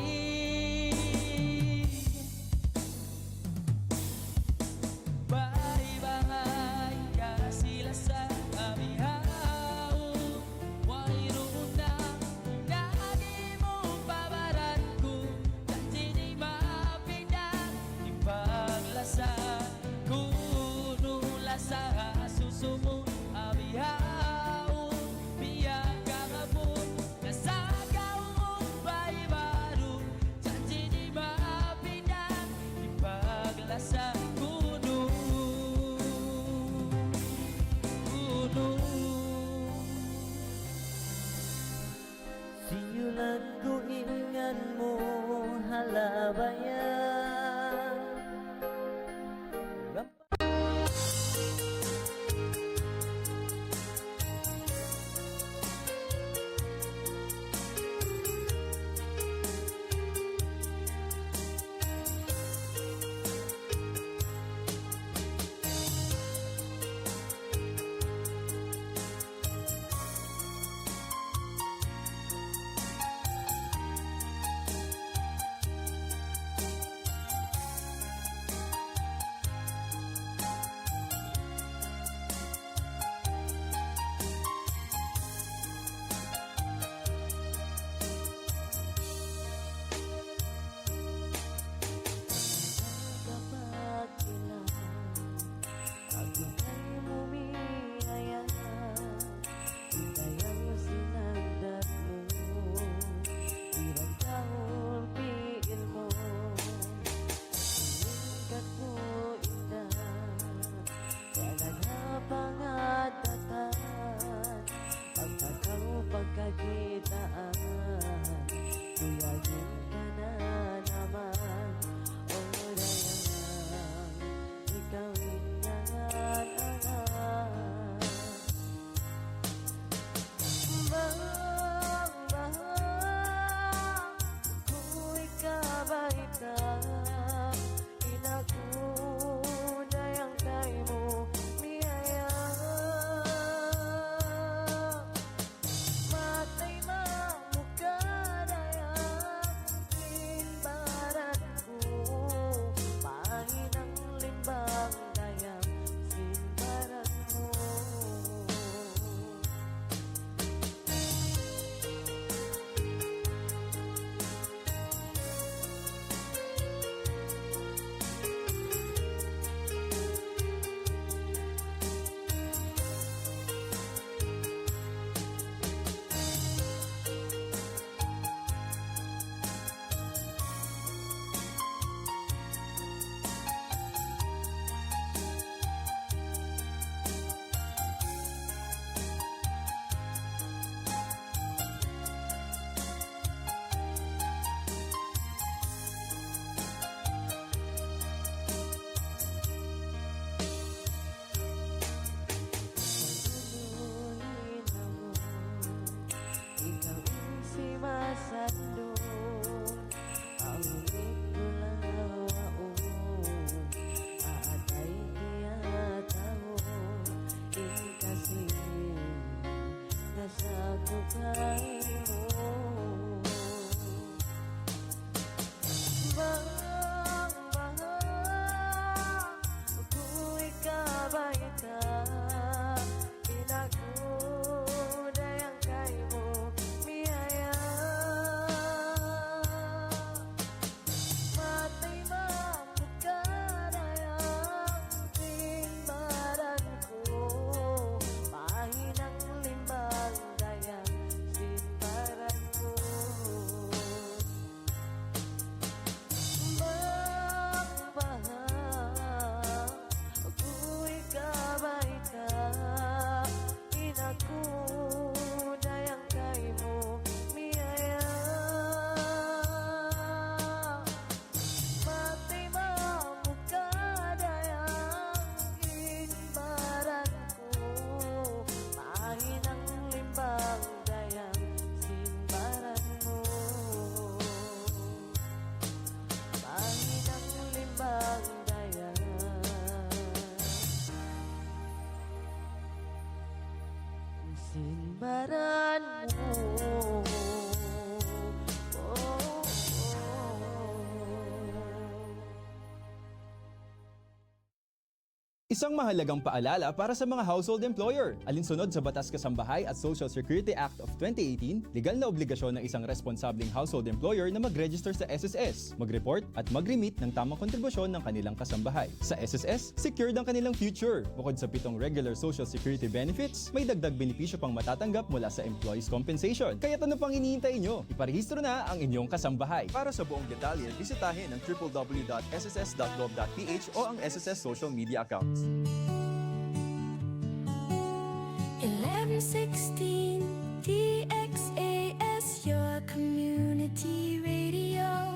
Isang mahalagang paalala para sa mga household employer. Alinsunod sa Batas Kasambahay at Social Security Act of 2018, legal na obligasyon ng isang responsableng household employer na mag-register sa SSS, mag-report at mag-remit ng tamang kontribusyon ng kanilang kasambahay. Sa SSS, secured ang kanilang future. Bukod sa 7 regular Social Security benefits, may dagdag benepisyo pang matatanggap mula sa employees' compensation. Kaya't ano pang hinihintay nyo? Iparehistro na ang inyong kasambahay. Para sa buong detalye, bisitahin ang www.sss.gov.ph o ang SSS social media accounts. 1116 DXAS, your community radio.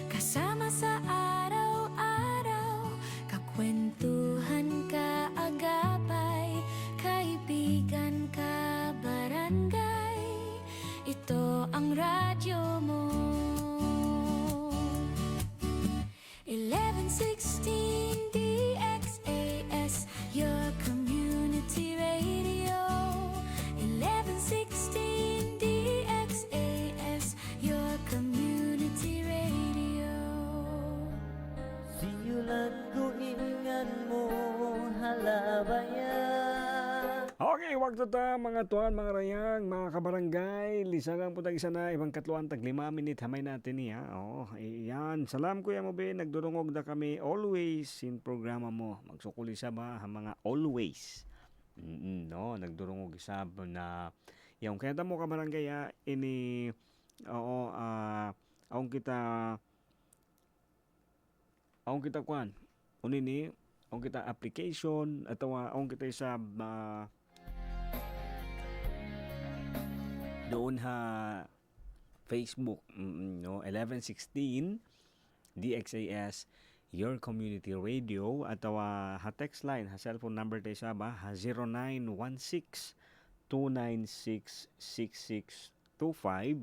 Kasama sa araw-araw, kakwentuhan, kaagapay, kaibigan, kabarangay. Ito ang radyo mo. 1116 DXAS, your community radio. 1116 DXAS, your community radio. Siulan ko ingan mo halabayan. Okay, wag ta mga tuan, mga rayang, mga kabarangay. Lisagang po isa na ibang katluan tag 5 minute hamay natin niya. Oh, iyan. Salam Kuya mo be, nagdurungog na kami always in programa mo. Magsukuli sa ba ha, mga always. No, nagdurungog isa na yung kaya mo kabarangay ini aong kita kuan. Unini, aong kita application atau aong kita isa doon ha Facebook, no, 1116 DXAS, your community radio, atau ha text line, ha cellphone number tayo sa ba, ha 0916-296-6625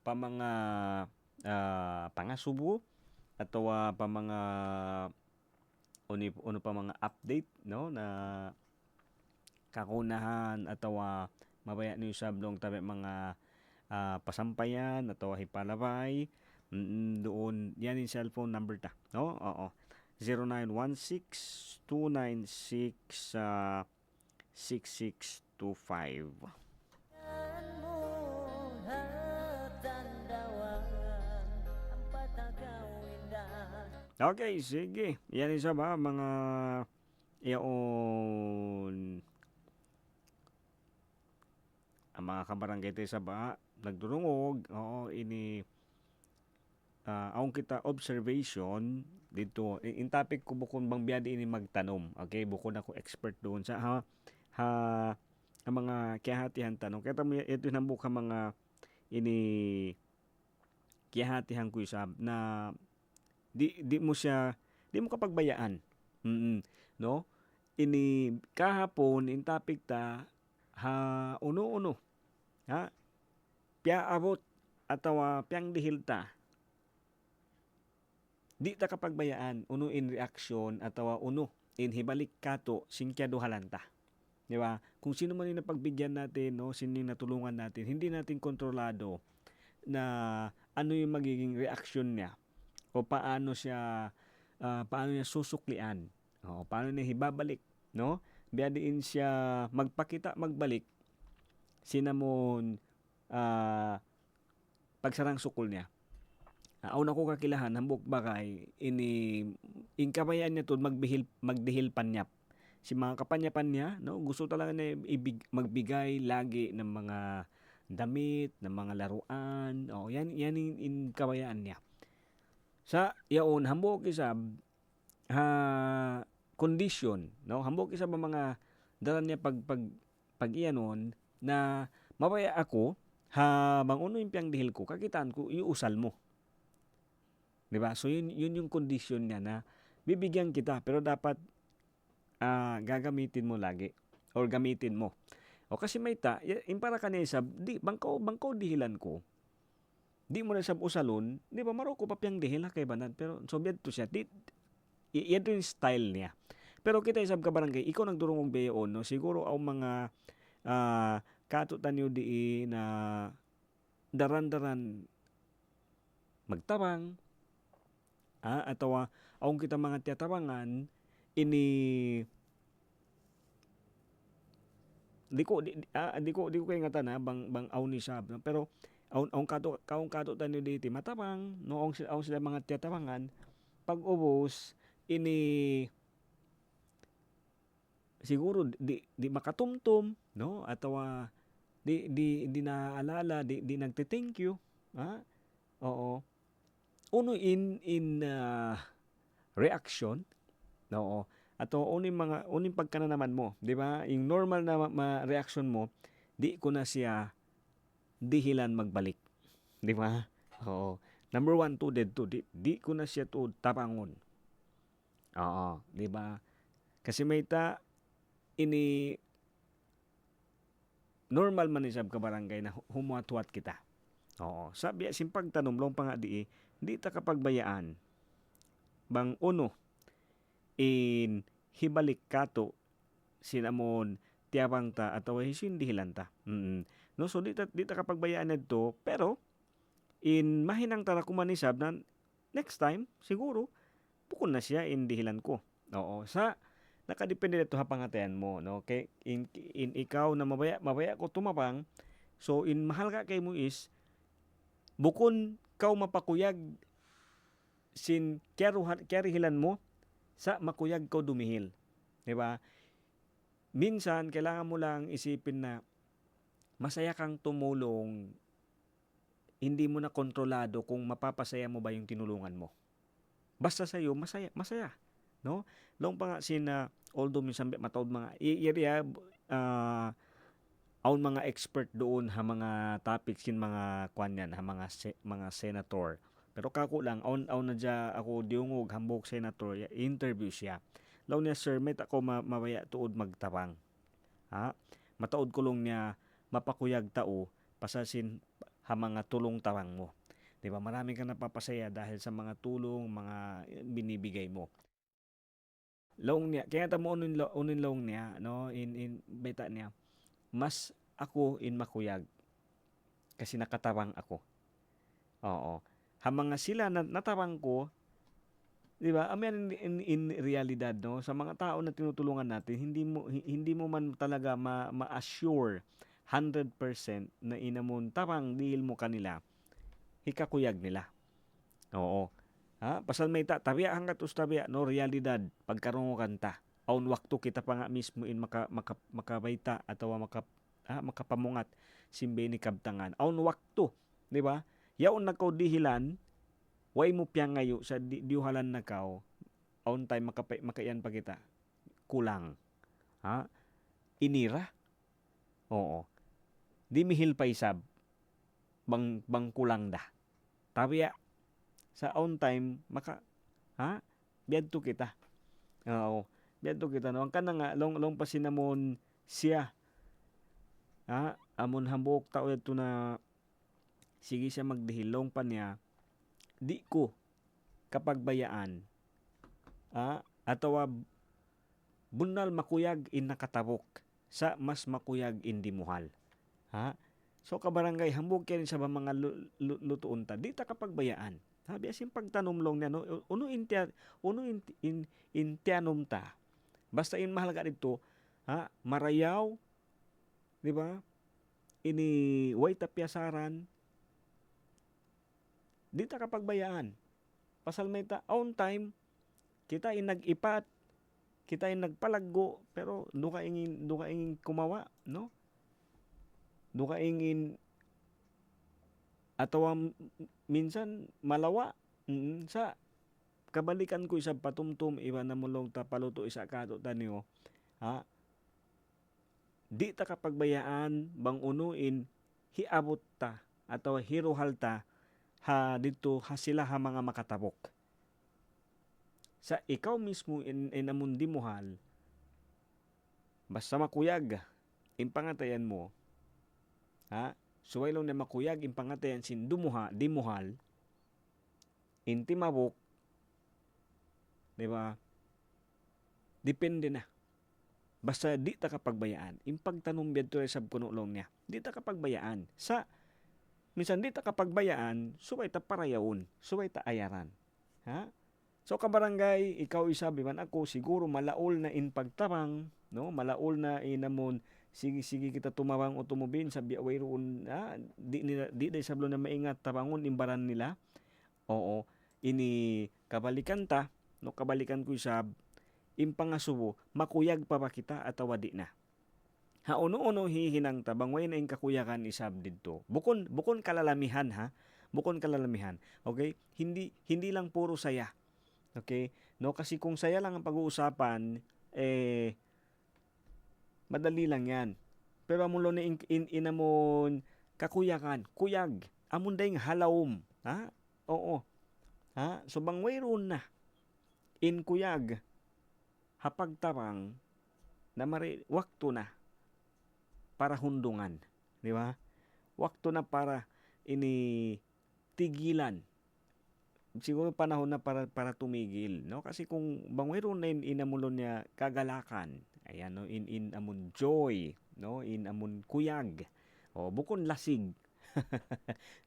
pa mga pangasubo atau pa mga uno pa mga update, no, na kakunahan atau mabaya niyo sablong tabi mga pasampayan atau hipalabay doon yan yung cellphone number ta, no? Oo, 0916-296-6625. Okay, sige. Yan isa ba mga iyon ang mga kabarangay tayo sa ba nagdurungog. Oo, ini aong kita observation dito in topic ko bukod bang biyadi ini magtanom. Okay, bukod ako expert doon sa ang mga kihatihan tanong. Kaya mo ito nambuk ka mga ini kihatihan ko isab na di mo kapagbayaan. No? Ini kahapon in topic ta ha uno ha pia abot atau piang dihil ta di ta kapagbayaan uno in reaction atau uno in hibalik kato singkyado halanta, di ba? Kung sino man yung napagbigyan natin, no, sino yung natulungan natin, hindi natin kontrolado na ano yung magiging reaction niya o paano niya susuklian, o paano niya hibabalik, no? Biyadiin siya magpakita magbalik sinamon pagsarang sukol niya. Aw na ko kakilahan hambok bakay ini ingkabayan niya to magdihil panyap. Si mga kapanyapan niya, no, gusto talaga na magbigay lagi ng mga damit, ng mga laruan. Oh, yan in kabayaan niya. Sa yaon hambok isab condition, no, hambok isab mga dalan niya pag iyanon na mabaya ako bang uno yung piyang dihil ko kakitaan ko iusal mo, di ba? So yun yung condition niya na bibigyan kita pero dapat gagamitin mo lagi or gamitin mo. O kasi may para kanina sab di bangko dihilan ko di mo na sab usalon, di ba maroko pa piyang dihil kay banan pero sobyad to siya yan yung style niya. Pero kita isab ka barangay, ikaw nagdurungong beyon, no? Siguro ang mga katutan nyo di na daran-daran magtabang atau aung kita mga tiyatabangan ini di ko kay ngatan na bang aw ni sab no? Pero kaong kato tayo dito matabang noong sila mga tiyatabangan pag ubos ini siguro di makatumtum no atawa di naalala di nagte-thank you ha oo uno in reaction no ato uning pagkananaman mo di ba yung normal na reaction mo di ko na siya dihilan magbalik di ba oo number 1 to dead to di ko na siya to tapangon oo di ba kasi may ta ini normal man isab ka barangay na humuat-huat kita. Oo. Sabi simpag tanumlong pa nga di ta kapagbayaan. Bang uno in hibalik kato sinamon tiyabang ta atawa hisindihilan ta. No so di ta kapagbayaan nedto pero in mahinang tara kumanisab na next time siguro bukod na siya in dihilan ko. Oo. Sa nakadepende dito hapangatayan mo no kay in ikaw na mabaya ko tumapang so in mahal ka kay mo is bukon kaw mapakuyag sin karihilan mo sa makuyag kaw dumihil di ba minsan kailangan mo lang isipin na masaya kang tumulong hindi mo na kontrolado kung mapapasaya mo ba yung tinulungan mo basta sa iyo masaya no long pa nga although minsan matawd mga area aun mga expert doon ha mga topics kin mga kwanyan ha mga senator pero kako lang aun na dya ako diungog hambok senator interview siya law niya sir met ako mabaya tuod magtabang ha mataod kulong niya mapakuyag tao pasasin ha mga tulong tawang mo di ba marami kang napapasaya dahil sa mga tulong mga binibigay mo long niya kaya ta mo unin long niya no in beta niya mas ako in makuyag kasi nakatabang ako oo ha mga sila na natabang ko di ba amen in realidad no sa mga tao na tinutulungan natin hindi mo man talaga ma-assure 100% na inamon tabang dihil mo kanila hikakuyag nila oo ha pasal may tabiya hanggat tabiya no realidad pagkaron kanta aun wakto kita pa nga mismo in makabayta atawa makapamungat simbe ni kabtangan aun wakto di ba yaon nakaw dihilan way mo piyang ngayo sa diuhalan nakaw aun time makayan pa kita kulang ha inira oo di mihil pa isab bang kulang da tabiya sa on time biadto kita oo biadto kita no ang kana nga long pasinamon siya amon hambok tao ito na sige siya magdihilong pa niya di ko kapagbayaan atawa bunal makuyag in nakatabok sa mas makuyag in dimuhal so kabarangay hambog kaya sa mga lutuon ta di ta kapagbayaan sabi asin pagtanumlong niya no uno in tianom ta basta in mahalaga dito marayaw di ba ini way tapyasaran di ta kapagbayaan pasal may ta on time kita in nag-ipat kita in nagpalaggo pero duka ingin kumawa no duka ingin atawa minsan malawa sa kabalikan ko isa patumtum iba na mulong ta paluto isa kato taniyo di ta kapagbayaan bang unuin hiabot ta atawa hiruhal ta ha dito ha sila ha mga makatabok sa ikaw mismo in amundi mohal basta makuyag in pangatayan mo suway lang na makuyag in pangatayan sin dimuhal in timabok di ba depende na basta di ta kapagbayaan in pagtanong biyadto sab kuno long niya di ta kapagbayaan sa minsan di ta kapagbayaan suway ta parayaon suway ta ayaran So kabarangay, ikaw isabi man ako siguro malaol na in pagtabang, no? Malaol na inamon sige kita tumawang o tumubin sa biaway roon, di sablo na maingat tabangon imbaran nila. Oo, ini kabalikan ta, no, kabalikan ko isab impangasubo makuyag pa ba kita atawa di na. Ha uno hihinang tabangway na ing kakuyakan isab didto. Bukon kalalamihan ha. Bukon kalalamihan. Okay? Hindi lang puro saya. Okay? No, kasi kung saya lang ang pag-uusapan, madali lang yan. Pero amulo na inamon kakuyakan, kuyag, amon dayng halawom, ha? Oo. Ha? So bangway ron na in kuyag hapagtarang na wakto na para hundungan, di ba? Wakto na para ini tigilan. Siguro panahon na para tumigil, no? Kasi kung bangway ron na inamulon niya kagalakan, ayan, no, in amon joy, no, in amon kuyag, o bukon lasig.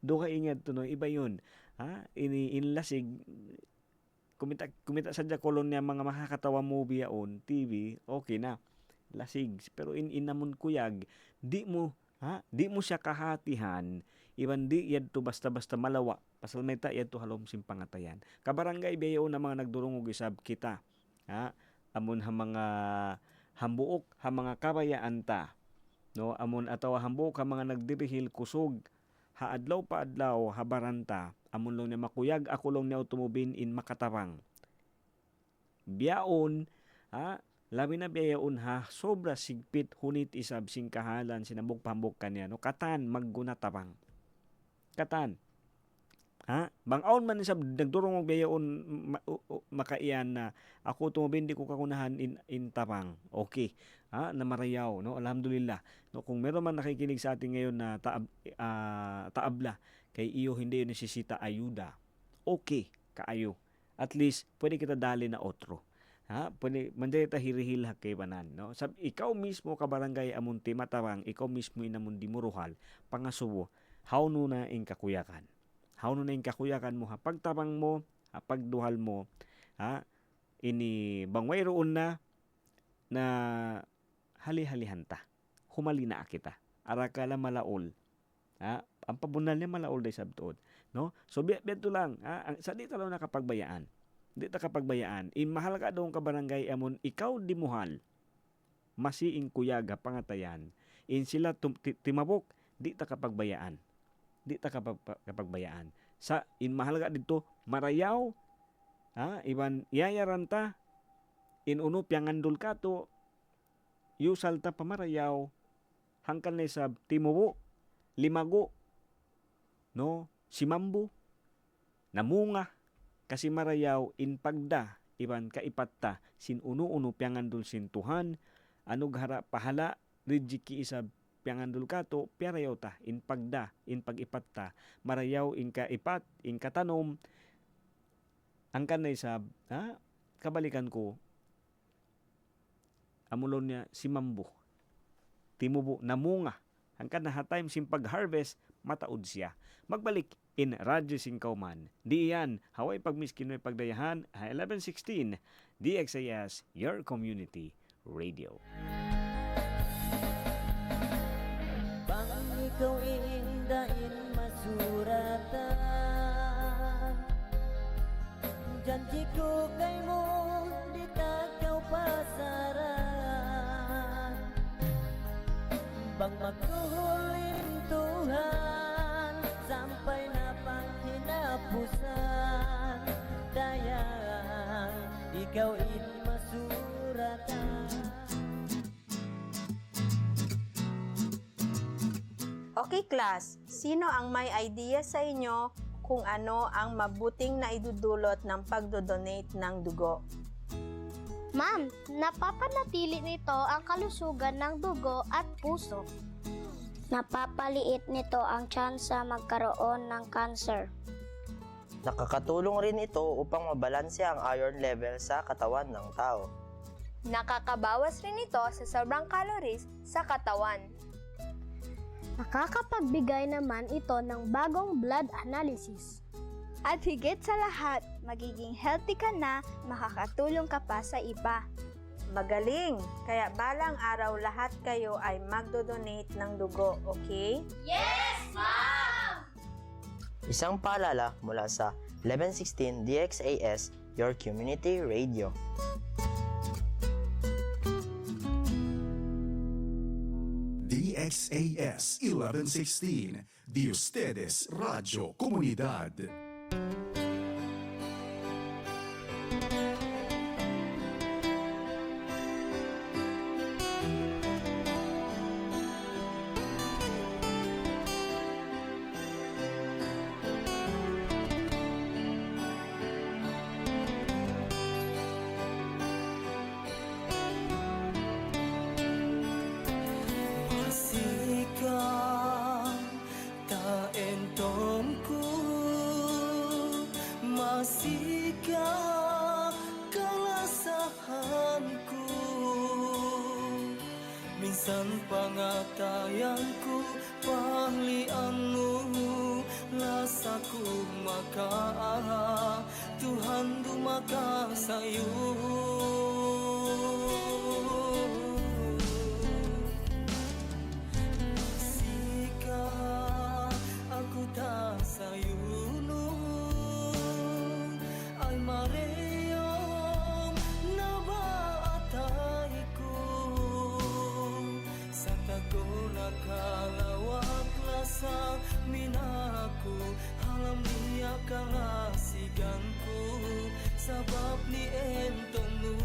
Do ka ingat to, no, iba yun, ha? In lasig, kumita sadya kolon niya mga makakatawa movie yaon, TV, okay na, lasig. Pero in amon kuyag, di mo siya kahatihan, iban di yadto basta-basta malawa, pasal may ta yadto halom simpangatayan. Kabarangay bayo na mga nagdurong og isab kita, ha? Amon ha mga hambuok ha mga kabayaan ta, no, amon atawa hambuok ha mga nagdirihil kusog ha adlaw pa adlaw ha baranta, amon long niya makuyag ako long niya tumubin in makatarang biyaon, ha, labi na biyaon ha sobra sigpit hunit isab singkahalan sinabog pambok kanya, no, katan maggunatarang, katan, ha, bangaon man isab nagdurong og biyaon makaiyan na ako tumubin di ko kakunahan in tarang, okay, ha, na marayaw, no, alhamdulillah, no, kung meron man nakikinig sa atin ngayon na taabla kay iyo hindi yun nasisita ayuda, okay kaayo, at least pwede kita dali na otro, ha, pwede manday ta hirihil hakay banan, no, sab ikaw mismo kabarangay amon ti matarang, ikaw mismo inamon dimuruhal pangasubo hawno na ing kakuyakan. Hawno na ing kakuyakan mo ha pagtabang mo, ha pagduhal mo, ha, ini bangway roon na hali-halihan ta. Humali na kita. Arakala malaol. Ha, ang pabunal niya malaol day sabtuod, no? So beto lang, ha, sa di ta lang nakapagbayaan. Di ta kapagbayaan. Mahal ka doon ka barangay amon ikaw dimuhal. Masiing kuyag ha pangatayan. In sila timabok, di ta kapagbayaan. Di ta kapagbayaan. Sa inmahalaga dito marayaw, ha, iban yayaran ta in uno piangandul kato yusal ta pamarayaw hangkan na sa timubo limago, no, simambu namunga kasi marayaw in pagda iban kaipat ta sin uno piangandul sin Tuhan anog hara pahala rijiki isab piangandul kato piarayaw ta in pagda in pagipat ta marayaw in kaipat in katanom ang kanay sab, ha, kabalikan ko amulon niya si mambu timubo namunga ang kanaha time sim pag-harvest mataod siya. Magbalik in Radyo Singkauman, di iyan haway pagmiskin may pagdayahan 1116 DXAS your community radio. Ikaw indain masuratan janji ko kay mo di takaw pasaran bang magkuhulin Tuhan sampai na pangkinapusan dayang ikaw in masuratan. Okay class, sino ang may idea sa inyo kung ano ang mabuting na idudulot ng pagdodonate ng dugo? Ma'am, napapanatili nito ang kalusugan ng dugo at puso. Napapaliit nito ang tsansa magkaroon ng cancer. Nakakatulong rin ito upang mabalanse ang iron level sa katawan ng tao. Nakakabawas rin ito sa sobrang calories sa katawan. Nakakapagbigay naman ito ng bagong blood analysis. At higit sa lahat, magiging healthy ka na, makakatulong ka pa sa iba. Magaling! Kaya balang araw lahat kayo ay magdodonate ng dugo, okay? Yes, Mom! Isang paalala mula sa 1116 DXAS, your community radio. DXAS 1116, de ustedes Radio Comunidad. Masika kalasahanku, minsan pangatayan ko pahlianmu, lasaku maka Tuhan dumaka sayu. Masika aku tak sayunu ay mareyong nabaatayku sa tago nakalawak lasa minaku halam niya kalasiganku sabab ni entonu.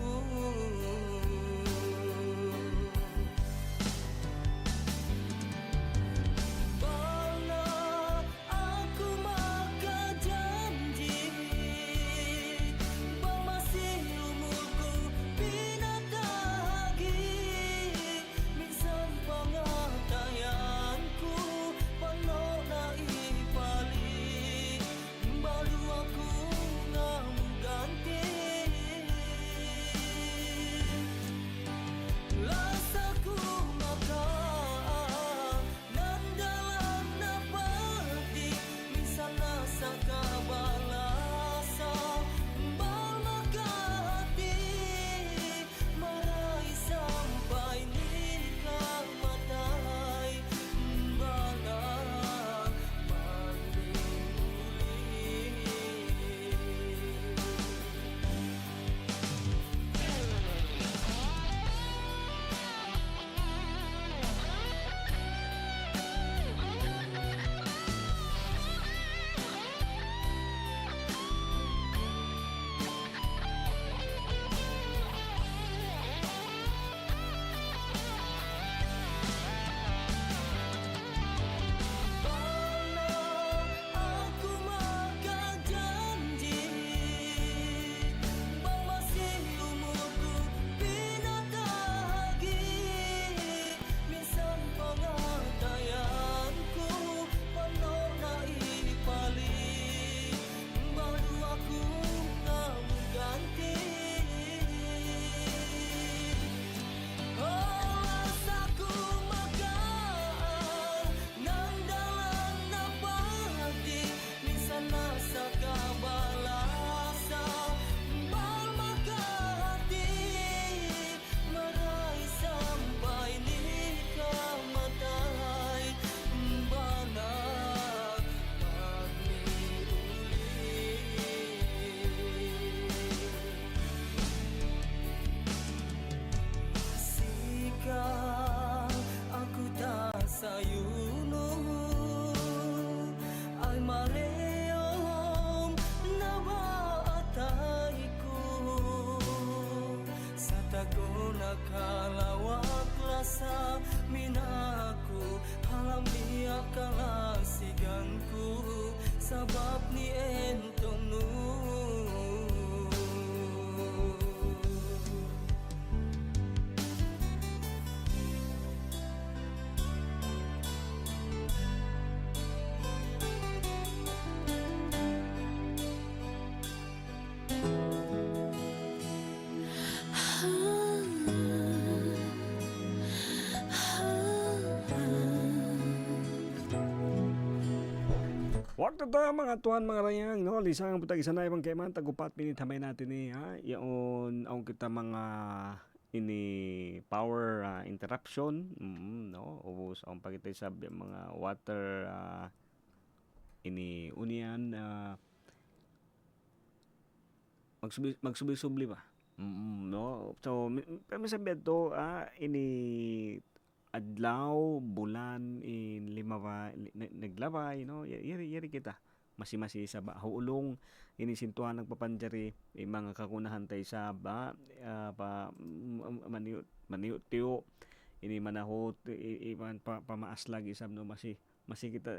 Sayuno ay mareyong nabaatayku sa tago nakalawak lasa minaku halam niya kalasiganku sabab ni entonu. Waktu to mga tuhan mga rayang no lisang putag isa na ibang kay man tagupat minit hamay natin ni ha yaon ang kita mga ini power interruption no ubos ang pagitay sa mga water ini unian magsubli-subli ba no so kami sabi to ini adlaw, bulan, in lima ba, naglabay, no? Yari kita. Masi-masi sa ba. Huulong, inisintuhan nagpapanjari, mga kakunahan tayo sa ba, maniyot tiyo, ini manahot, iban pamaaslag isab, no? Masi kita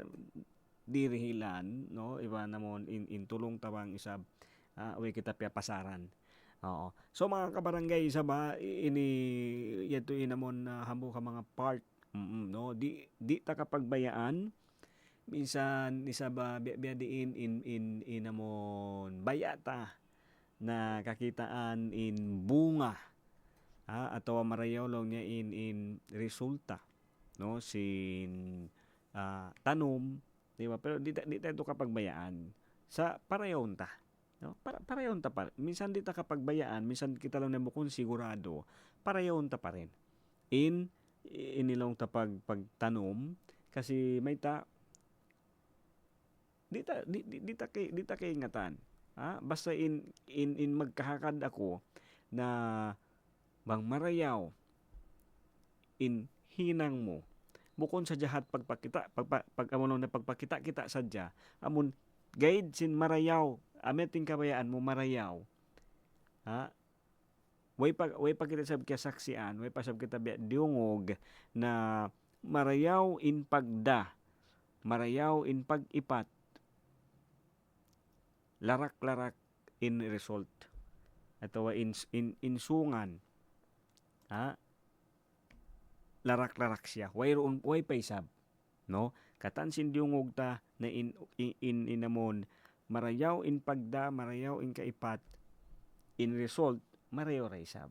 dirihilan, no? Iba namon, in tulong tabang isab, uwi kita pasaran. Oo. So mga kabarangay sa ba ini yato inamon hambog ka mga part no di ta kapagbayaan minsan isa ba biya diin in inamon bayata na kakitaan in bunga atau marayaw lang niya in resulta no sin tanom di ba pero di ta ito kapagbayaan sa parayon ta. No? Para yun ta pa. Minsan di ta kapagbayaan, minsan kita lang namukon sigurado, para yun ta pa rin. Inilong ta pagtanom, kasi may ta, di ta kay ingatan. Basta in magkahakad ako na bang marayaw in hinang mo, bukon sa jahat pag-amon na pagpakita kita sadya, amon guide sin marayaw, ameting kabayaan mo marayaw. Way pa kita sab kaya saksian, way pa sab kita diungog na marayaw in pagda, marayaw in pag-ipat, larak-larak in result. Atawa in sungan. Larak-larak siya. Way pa isab. No? Katansin diungog ta na inamon marayaw in pagda, marayaw in kaipat, in result, marayaw raisab.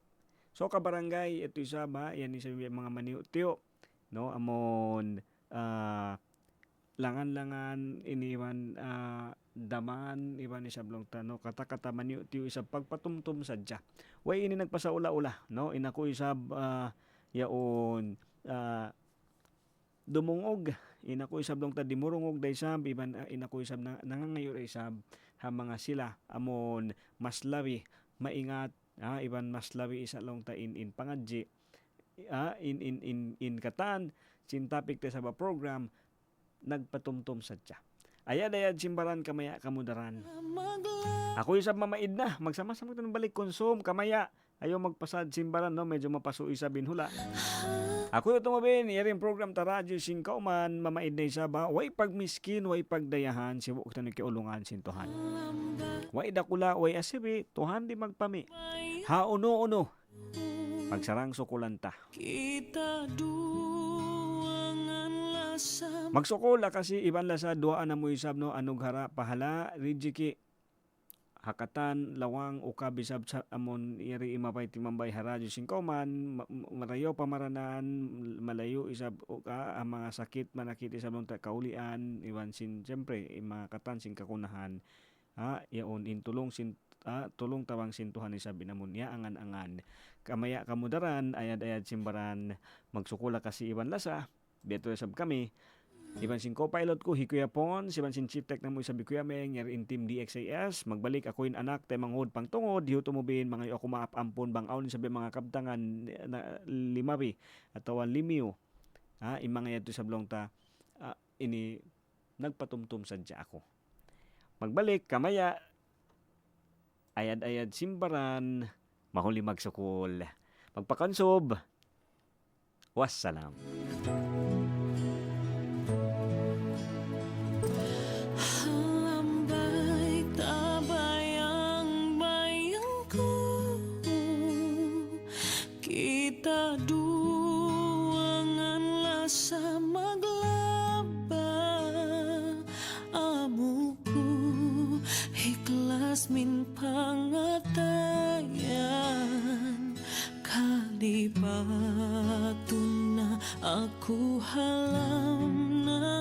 So kabarangay, ito isa ba, yan isa mga maniutiyo, no, amon, langan-langan, iniwan, daman, iban isa blong tano, kata-kata maniutiyo, isa pagpatumtum sadya. Way ini nagpasaula-ula, no, inako isab, yaon, dumungog, inako isab dong ta dimurungog day sab iban inako isab nangangayo isab ha mga sila amon mas labi maingat iban mas labi isa long ta in pangadji in katan sin topic ta sa program nagpatumtum sadya ayad simbaran kamaya kamudaran ako isab mamaid na magsama-sama tan balik konsum kamaya ayo magpasad simbaran no medyo mapaso isa binhula. Ako yung tumabin, yaring program ta radyo sin kauman, mamaid na isa ba, way pagmiskin, way pagdayahan, sibuk ta nakiulungan sintuhan. Way dakula, way asibi, tuhan di magpami. Ha uno-uno, pagsarang sukulanta. Magsukula kasi iban la sa duaan na mo isab no, anong hara, pahala, rijiki, hakatan lawang uka bisab sa amon iri imapay timambay haradyo singkoman marayo pamaranan malayo isab uka ang mga sakit manakit isab ng kaulian iwan sin siyempre mga katan sin kakunahan yaon in tulong sin tulong tawang sintuhan isab binamon ya angan-angan kamaya kamudaran ayad-ayad simbaran magsukula kasi iwan lasa beto sab kami iban sin co-pilot ko, Hikuya Pons, iban sin chief tech na mo isabi Kuya Meng, yar in team DXAS, magbalik ako in anak, tay manghod pang tungod, hiyo tumubin, mga ako maapampon, bang awin sabi mga kabtangan na limabi, atawan limiyo, in mga yato sa blong ta, ini, nagpatumtum sadya ako. Magbalik, kamaya, ayad-ayad simbaran, mahuli magsukol, magpakansob, wassalam. Sa maglaba amuku hiklas min pangatayan kalibatun na aku halam na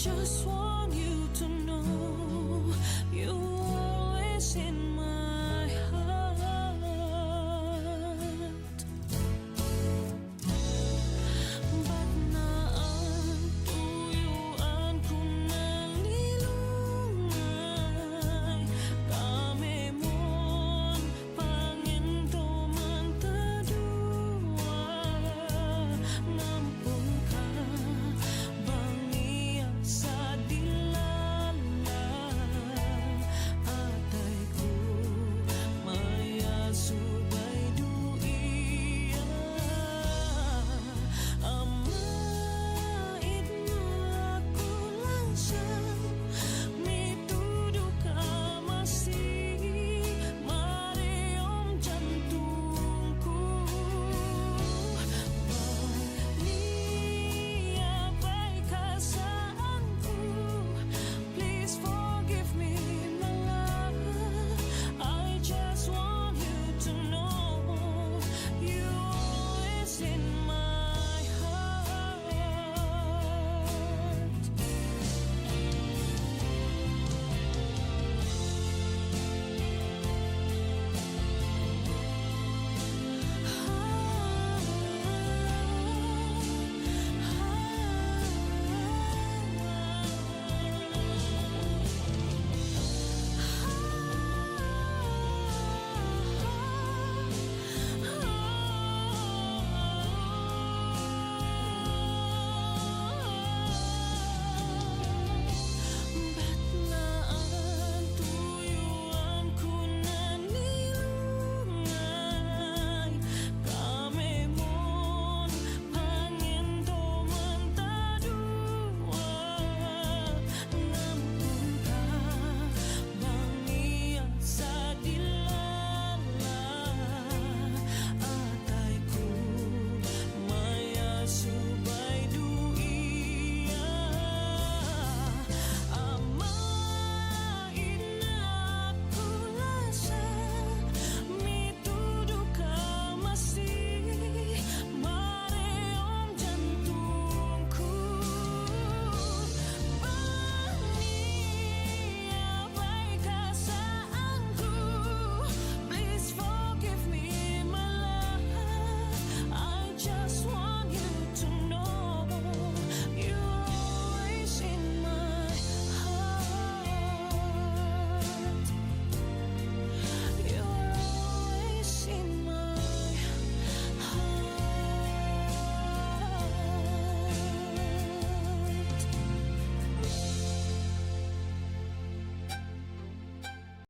just want